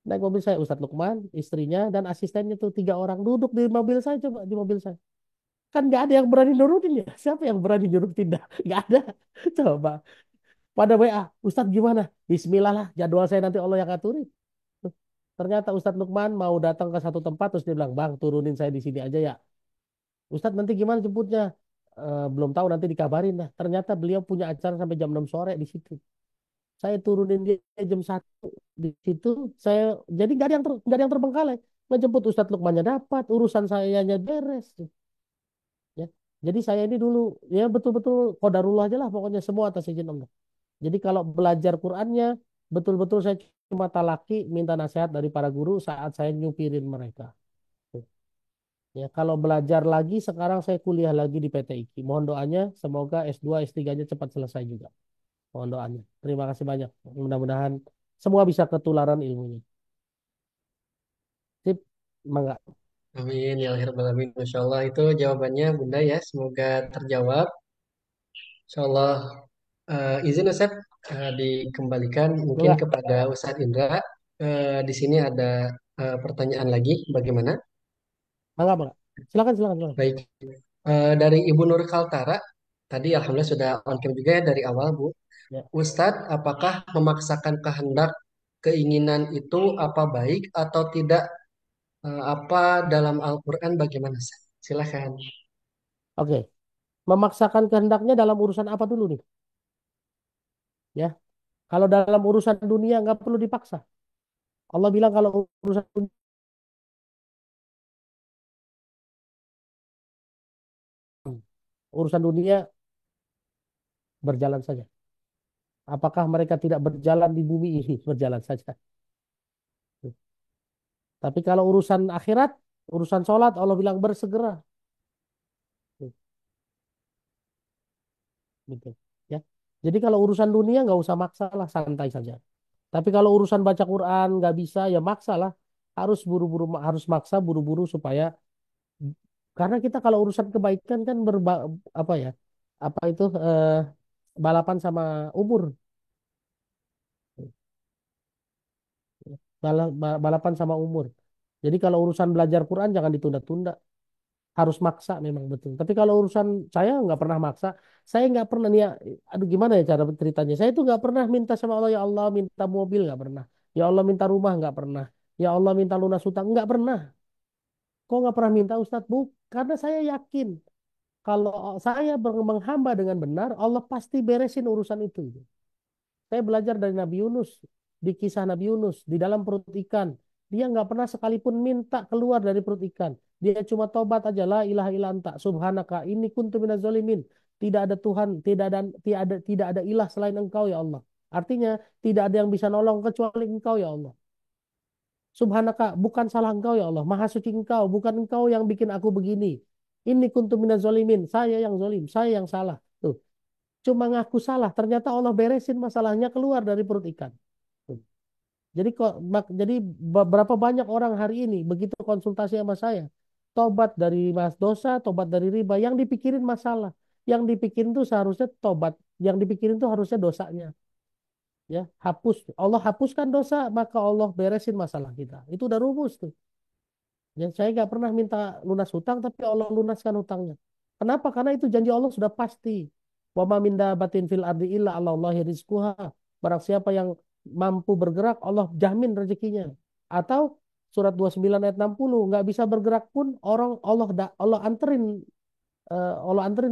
Naik mobil saya. Ustadz Lukman, istrinya, dan asistennya tuh 3 orang. Duduk di mobil saya. Coba di mobil saya. Kan nggak ada yang berani nurutin ya. Siapa yang berani nurutin dah? Nggak ada. Coba. Pada WA, Ustadz gimana? Bismillah lah. Jadwal saya nanti Allah yang aturin. Ternyata Ustadz Lukman mau datang ke satu tempat. Terus dia bilang, Bang turunin saya di sini aja ya. Ustadz nanti gimana jemputnya? Belum tahu nanti dikabarin lah. Ternyata beliau punya acara sampai jam 6 sore di situ. Saya turunin dia jam 1 di situ. Saya jadi nggak ada yang terbengkalai. Ngejemput Ustadz Lukmannya dapat, urusan sayanya beres. Ya. Jadi saya ini dulu ya betul-betul qadarullah aja lah pokoknya semua atas izin Allah. Jadi kalau belajar Qur'annya betul-betul saya cuma talaki minta nasihat dari para guru saat saya nyupirin mereka. Ya, kalau belajar lagi sekarang saya kuliah lagi di PTIQ. Mohon doanya semoga S2 S3-nya cepat selesai juga. Mohon doanya. Terima kasih banyak. Mudah-mudahan semua bisa ketularan ilmunya. Sip, mangga. Amin ya akhir alamin. Masya Allah itu jawabannya Bunda ya. Semoga terjawab. Insya Allah izin Ustaz dikembalikan mungkin Mangga, kepada Ustadz Indra. Di sini ada pertanyaan lagi. Bagaimana? mangga. Silakan, silakan, silakan. Baik. Dari Ibu Nur Kaltara. Tadi Alhamdulillah sudah on cam juga ya dari awal Bu. Ya. Ustadz, apakah memaksakan kehendak keinginan itu apa baik atau tidak? Apa dalam Al-Quran bagaimana? Ustaz? Silakan. Oke. Memaksakan kehendaknya dalam urusan apa dulu nih? Ya. Kalau dalam urusan dunia nggak perlu dipaksa. Allah bilang kalau urusan dunia berjalan saja. Apakah mereka tidak berjalan di bumi ini? Berjalan saja. Tapi kalau urusan akhirat, urusan sholat, Allah bilang bersegera. Gitu. Ya. Jadi kalau urusan dunia nggak usah maksa lah, santai saja. Tapi kalau urusan baca Quran nggak bisa, ya maksa lah. Harus buru-buru, harus maksa buru-buru supaya karena kita kalau urusan kebaikan kan apa ya? Apa itu balapan sama umur. Balapan sama umur. Jadi kalau urusan belajar Quran jangan ditunda-tunda. Harus maksa memang betul. Tapi kalau urusan saya nggak pernah maksa. Saya nggak pernah nih ya, aduh gimana ya cara ceritanya. Saya itu nggak pernah minta sama Allah, ya Allah minta mobil nggak pernah. Ya Allah minta rumah nggak pernah. Ya Allah minta lunas hutang nggak pernah. Kok nggak pernah minta Ustadz? Bu, karena saya yakin kalau saya menghamba dengan benar, Allah pasti beresin urusan itu. Saya belajar dari Nabi Yunus, di kisah Nabi Yunus, di dalam perut ikan. Dia nggak pernah sekalipun minta keluar dari perut ikan. Dia cuma tobat aja, la ilaha illa anta, subhanaka, ini kuntu minaz zalimin. Tidak ada Tuhan, tidak ada ilah selain Engkau ya Allah. Artinya tidak ada yang bisa nolong kecuali Engkau ya Allah. Subhanaka, bukan salah Engkau ya Allah. Maha suci Engkau, bukan Engkau yang bikin aku begini. Ini kuntu minaz zalimin. Saya yang zalim, saya yang salah. Tuh, cuma ngaku salah. Ternyata Allah beresin masalahnya keluar dari perut ikan. Tuh. Jadi beberapa banyak orang hari ini begitu konsultasi sama saya, tobat dari mas dosa, tobat dari riba, yang dipikirin masalah, yang dipikirin tuh seharusnya tobat, yang dipikirin tuh harusnya dosanya. Ya, Allah hapuskan dosa, maka Allah beresin masalah kita. Itu udah rumus tuh. Ya, saya nggak pernah minta lunas hutang, tapi Allah lunaskan hutangnya. Kenapa? Karena itu janji Allah sudah pasti. Wa ma min dabatin fil ardi illa 'alallahi rizquha. Barang siapa yang mampu bergerak, Allah jamin rezekinya. Atau surat 29 ayat 60, nggak bisa bergerak pun Allah anterin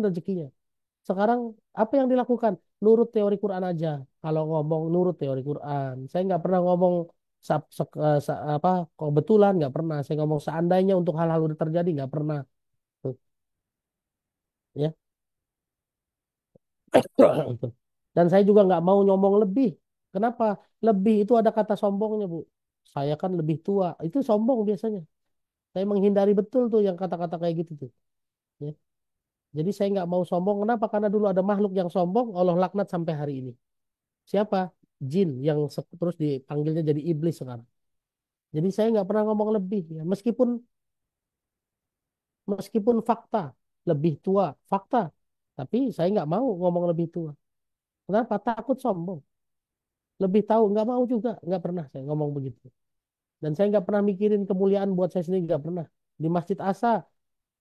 rezekinya. Sekarang apa yang dilakukan? Nurut teori Quran aja. Kalau ngomong nurut teori Quran, saya nggak pernah ngomong apa kebetulan, nggak pernah. Saya ngomong seandainya untuk hal-hal udah terjadi, nggak pernah. Tuh, ya. Dan saya juga nggak mau nyomong lebih. Kenapa? Lebih itu ada kata sombongnya, Bu. Saya kan lebih tua. Itu sombong biasanya. Saya menghindari betul tuh yang kata-kata kayak gitu tuh. Ya. Jadi saya nggak mau sombong. Kenapa? Karena dulu ada makhluk yang sombong, Allah laknat sampai hari ini. Siapa? Jin yang terus dipanggilnya jadi iblis sekarang. Jadi saya nggak pernah ngomong lebih. Ya. Meskipun fakta lebih tua, fakta. Tapi saya nggak mau ngomong lebih tua. Kenapa? Takut sombong. Lebih tahu nggak mau juga, nggak pernah saya ngomong begitu. Dan saya nggak pernah mikirin kemuliaan buat saya sendiri, nggak pernah. Di Masjid Asa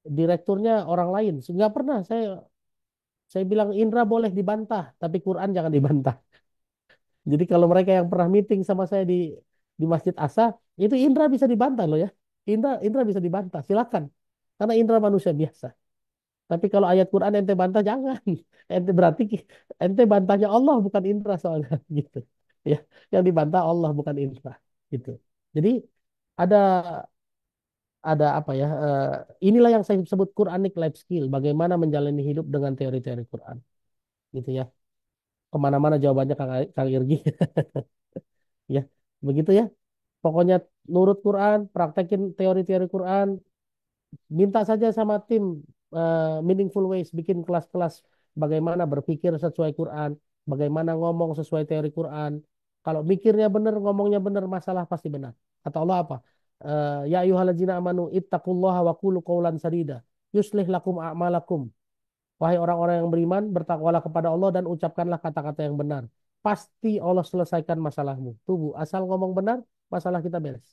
direkturnya orang lain, nggak pernah saya bilang Indra boleh dibantah, tapi Quran jangan dibantah. Jadi kalau mereka yang pernah meeting sama saya di Masjid Asa, itu Indra bisa dibantah loh ya. Indra bisa dibantah, silakan. Karena Indra manusia biasa. Tapi kalau ayat Quran ente bantah jangan. Ente bantahnya Allah bukan Indra soalnya gitu. Ya, yang dibantah Allah bukan Indra gitu. Jadi ada apa ya? Inilah yang saya sebut Quranic life skill. Bagaimana menjalani hidup dengan teori-teori Quran, gitu ya. Kemana-mana jawabannya Kang Irgi, ya. Begitu ya. Pokoknya nurut Quran, praktekin teori-teori Quran, minta saja sama tim Meaningful Ways bikin kelas-kelas bagaimana berpikir sesuai Quran, bagaimana ngomong sesuai teori Quran. Kalau mikirnya benar, ngomongnya benar, masalah pasti benar. Kata Allah apa? Ya ayyuhalladzina amanu ittaqullaha wa qulu qawlan sadida yuslih lakum a'malakum. Wahai orang-orang yang beriman, bertakwalah kepada Allah dan ucapkanlah kata-kata yang benar. Pasti Allah selesaikan masalahmu. Tunggu, asal ngomong benar, masalah kita beres.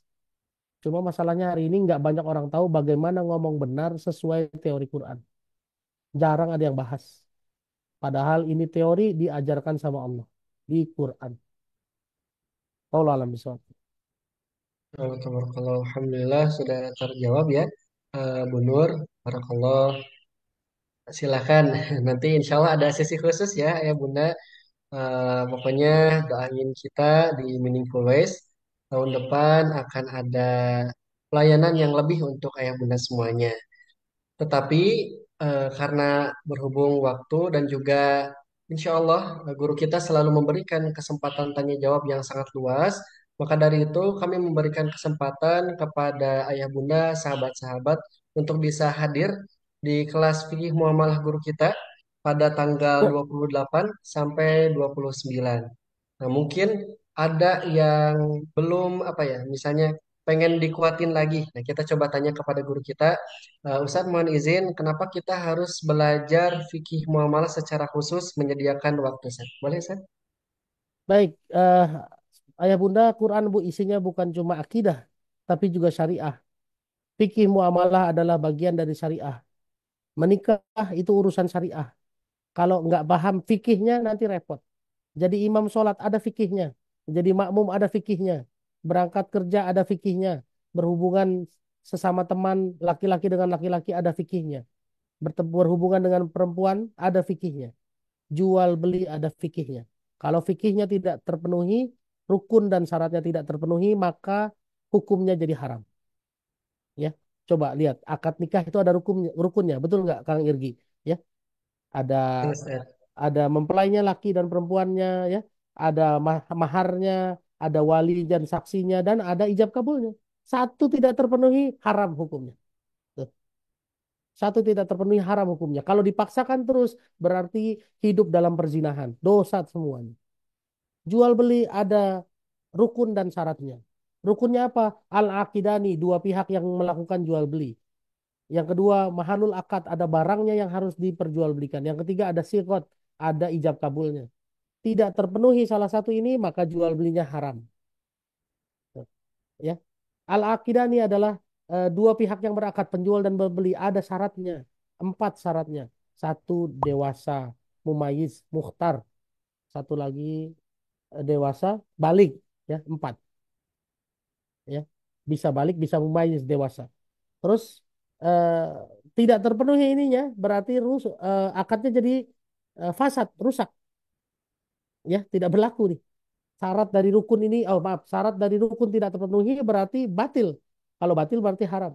Cuma masalahnya hari ini nggak banyak orang tahu bagaimana ngomong benar sesuai teori Quran. Jarang ada yang bahas. Padahal ini teori diajarkan sama Allah di Quran. Wallahu a'lam bishawab. Tabarakallah. Alhamdulillah sudah terjawab ya. Bu Nur, barakallah. Silakan. Nanti insya Allah ada sesi khusus ya, ya Bunda. Pokoknya doain kita di Meaningful Ways. Tahun depan akan ada pelayanan yang lebih untuk ayah bunda semuanya. Tetapi karena berhubung waktu dan juga insya Allah guru kita selalu memberikan kesempatan tanya jawab yang sangat luas, maka dari itu kami memberikan kesempatan kepada ayah bunda, sahabat-sahabat untuk bisa hadir di kelas fikih muamalah guru kita pada tanggal 28 sampai 29. Nah, mungkin ada yang belum apa ya, misalnya pengen dikuatin lagi. Nah, kita coba tanya kepada guru kita, Ustadz mohon izin, kenapa kita harus belajar fikih muamalah secara khusus menyediakan waktu, Ustadz? Boleh, Ustadz? Baik, ayah bunda, Quran Bu isinya bukan cuma akidah, tapi juga syariah. Fikih muamalah adalah bagian dari syariah. Menikah itu urusan syariah. Kalau nggak paham fikihnya nanti repot. Jadi imam sholat ada fikihnya. Jadi makmum ada fikihnya. Berangkat kerja ada fikihnya. Berhubungan sesama teman laki-laki dengan laki-laki ada fikihnya. Berhubungan dengan perempuan ada fikihnya. Jual beli ada fikihnya. Kalau fikihnya tidak terpenuhi, rukun dan syaratnya tidak terpenuhi, maka hukumnya jadi haram. Ya, coba lihat akad nikah itu ada rukunnya, betul nggak Kang Irgi? Ya, ada Understand. ada mempelainya laki dan perempuannya ya, ada maharnya, ada wali dan saksinya dan ada ijab kabulnya. Satu tidak terpenuhi haram hukumnya. Tuh. Satu tidak terpenuhi haram hukumnya. Kalau dipaksakan terus berarti hidup dalam perzinahan, dosa semuanya. Jual beli ada rukun dan syaratnya. Rukunnya apa? Al-aqidani, dua pihak yang melakukan jual beli. Yang kedua, mahalul akad, ada barangnya yang harus diperjualbelikan. Yang ketiga, ada siqat, ada ijab kabulnya. Tidak terpenuhi salah satu ini, maka jual belinya haram. Ya. Al-aqidani adalah dua pihak yang berakad, penjual dan pembeli. Ada syaratnya, 4 syaratnya. Satu, dewasa, mumayyiz, mukhtar. Satu lagi, dewasa, balik. Ya, 4. Ya. Bisa balik, bisa mumayyiz, dewasa. Terus eh, tidak terpenuhi ininya, berarti akadnya jadi fasad, rusak, ya, tidak berlaku nih. Syarat dari rukun ini, oh maaf, syarat dari rukun tidak terpenuhi berarti batil. Kalau batil berarti haram.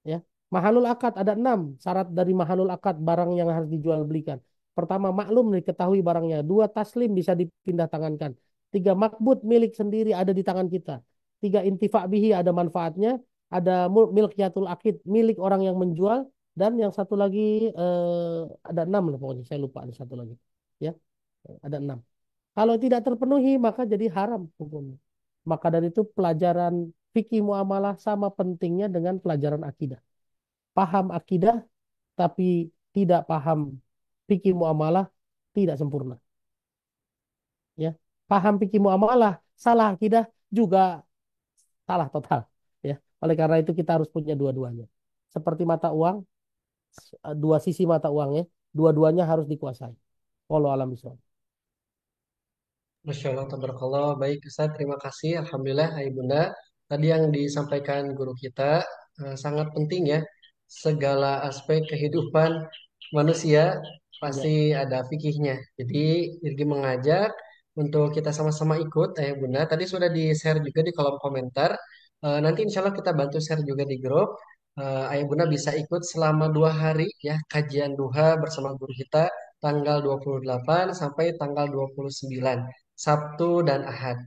Ya, mahalul akad ada 6 syarat dari mahalul akad barang yang harus dijual belikan. Pertama, maklum diketahui barangnya. 2, taslim bisa dipindah tangankan. 3, makbut milik sendiri ada di tangan kita. 3, intifa bihi ada manfaatnya. Ada milkiyatul akid milik orang yang menjual. Dan yang satu lagi ada 6 loh pokoknya. Saya lupa ada satu lagi. Ya, ada 6. Kalau tidak terpenuhi maka jadi haram hukumnya. Maka dari itu pelajaran fikih muamalah sama pentingnya dengan pelajaran akidah. Paham akidah tapi tidak paham fikih muamalah tidak sempurna. Ya, paham fikih muamalah salah akidah juga salah total. Ya, oleh karena itu kita harus punya dua-duanya. Seperti mata uang, dua sisi mata uangnya, dua-duanya harus dikuasai. Wallahu alam bishawab. Masya Allah, tabarakallah. Baik, Ustaz, terima kasih. Alhamdulillah, Hai Bunda. Tadi yang disampaikan guru kita sangat penting ya. Segala aspek kehidupan manusia Ya. pasti ada fikihnya. Jadi, Irgi mengajak untuk kita sama-sama ikut, Ayah Bunda. Tadi sudah di-share juga di kolom komentar. Nanti insya Allah kita bantu share juga di grup. Ayah Bunda bisa ikut selama 2 hari ya, kajian duha bersama guru kita tanggal 28 sampai tanggal 29. Sabtu dan Ahad.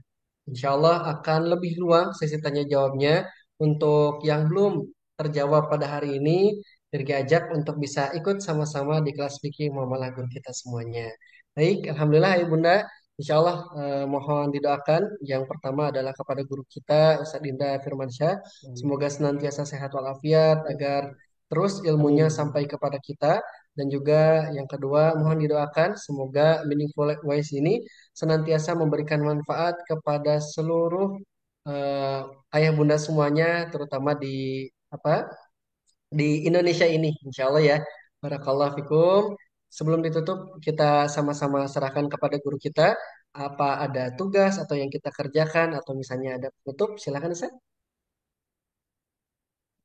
Insya Allah akan lebih luang sesi tanya jawabnya. Untuk yang belum terjawab pada hari ini, Dirga ajak untuk bisa ikut sama-sama di kelas fikih muamalah guru kita semuanya. Baik, Alhamdulillah Ibu Bunda. Insya Allah mohon didoakan. Yang pertama adalah kepada guru kita Ustadz Dinda Firmansyah. Semoga senantiasa sehat walafiat agar terus ilmunya Amin. sampai kepada kita. Dan juga yang kedua, mohon didoakan semoga Meaningful Wise ini senantiasa memberikan manfaat kepada seluruh ayah bunda semuanya, terutama di apa di Indonesia ini, insya Allah ya. Barakallahu fikum. Sebelum ditutup, kita sama-sama serahkan kepada guru kita apa ada tugas atau yang kita kerjakan atau misalnya ada penutup, silakan Ustaz.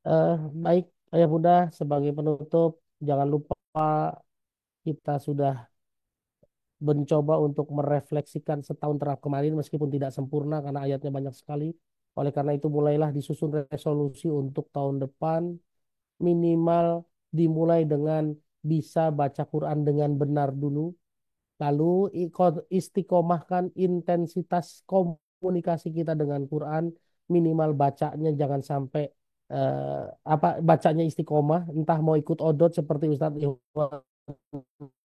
Eh, Baik, Ayah Bunda, sebagai penutup, jangan lupa kita sudah mencoba untuk merefleksikan setahun terakhir kemarin meskipun tidak sempurna karena ayatnya banyak sekali. Oleh karena itu mulailah disusun resolusi untuk tahun depan minimal dimulai dengan bisa baca Quran dengan benar dulu. Lalu istiqomahkan intensitas komunikasi kita dengan Quran, minimal bacanya jangan sampai bacanya istiqomah, entah mau ikut odot seperti Ustadz Ikhwan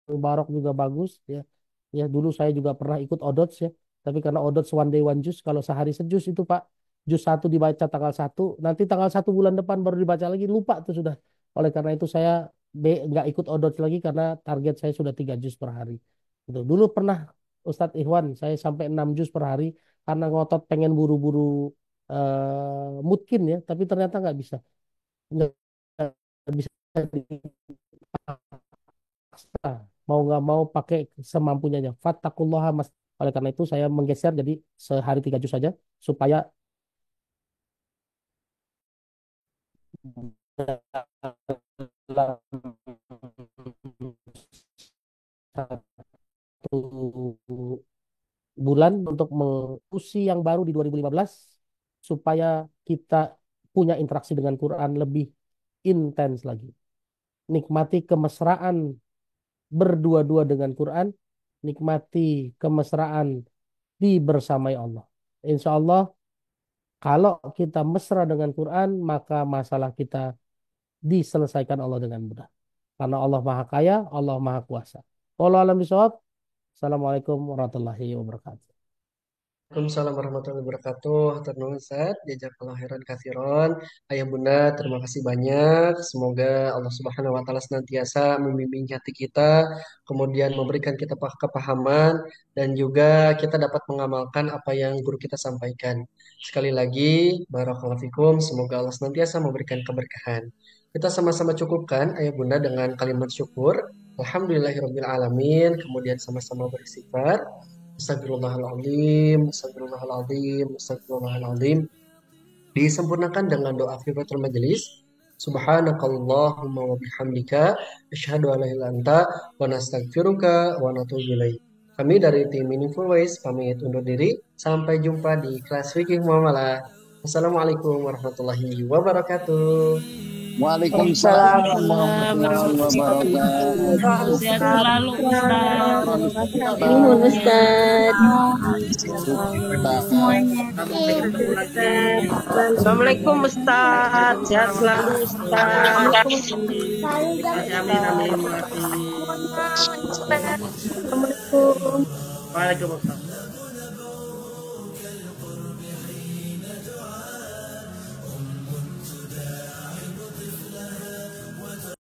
Mubarak juga bagus ya. Ya dulu saya juga pernah ikut odot ya. Tapi karena odot one day one juz, kalau sehari sejuz itu Pak, juz 1 dibaca tanggal 1, nanti tanggal 1 bulan depan baru dibaca lagi, lupa tuh sudah. Oleh karena itu saya nggak ikut odot lagi karena target saya sudah 3 juz per hari. Gitu. Dulu pernah Ustadz Ikhwan saya sampai 6 juz per hari karena ngotot pengen buru-buru mungkin ya, tapi ternyata nggak bisa. Nggak bisa dipaksa. Mau nggak mau pakai semampunya aja. Fattakullaha mas. Oleh karena itu saya menggeser jadi sehari 3 juz saja supaya dalam satu bulan untuk mengusi yang baru di 2015 supaya kita punya interaksi dengan Quran lebih intens lagi. nikmati kemesraan berdua-dua dengan Quran, nikmati kemesraan dibersamai Allah. Insya Allah, kalau kita mesra dengan Quran, maka masalah kita diselesaikan Allah dengan mudah. Karena Allah Maha Kaya, Allah Maha Kuasa. Wallahu a'lam bishawab. Assalamualaikum warahmatullahi wabarakatuh. Waalaikumsalam warahmatullahi wabarakatuh. Hatur nuhun Ustaz, jazakallahu khairan katsiran. Ayah Bunda, terima kasih banyak. Semoga Allah Subhanahu wa taala senantiasa membimbing hati kita, kemudian memberikan kita kepahaman dan juga kita dapat mengamalkan apa yang guru kita sampaikan. Sekali lagi, barakallahu fikum, semoga Allah senantiasa memberikan keberkahan. Kita sama-sama cukupkan Ayah Bunda dengan kalimat syukur. Alhamdulillahirabbil alamin, kemudian sama-sama beristighfar. Astagfirullahaladzim, astagfirullahaladzim, astagfirullahaladzim. Disempurnakan dengan doa kifaratul majelis. Subhanakallahumma wa bihamdika asyhadu an la ilaha illa anta wa nastaghfiruka wa natubu ilaik. Kami dari tim Meaningful Ways pamit undur diri. Sampai jumpa di kelas fikih muamalah. Wassalamualaikum warahmatullahi wabarakatuh. Waalaikumsalam warahmatullahi wabarakatuh. Sehat selalu Ustaz. Nuhun Ustaz. Assalamualaikum Ustaz. Sehat selalu Ustaz. Amin amin. Assalamualaikum. Waalaikumsalam.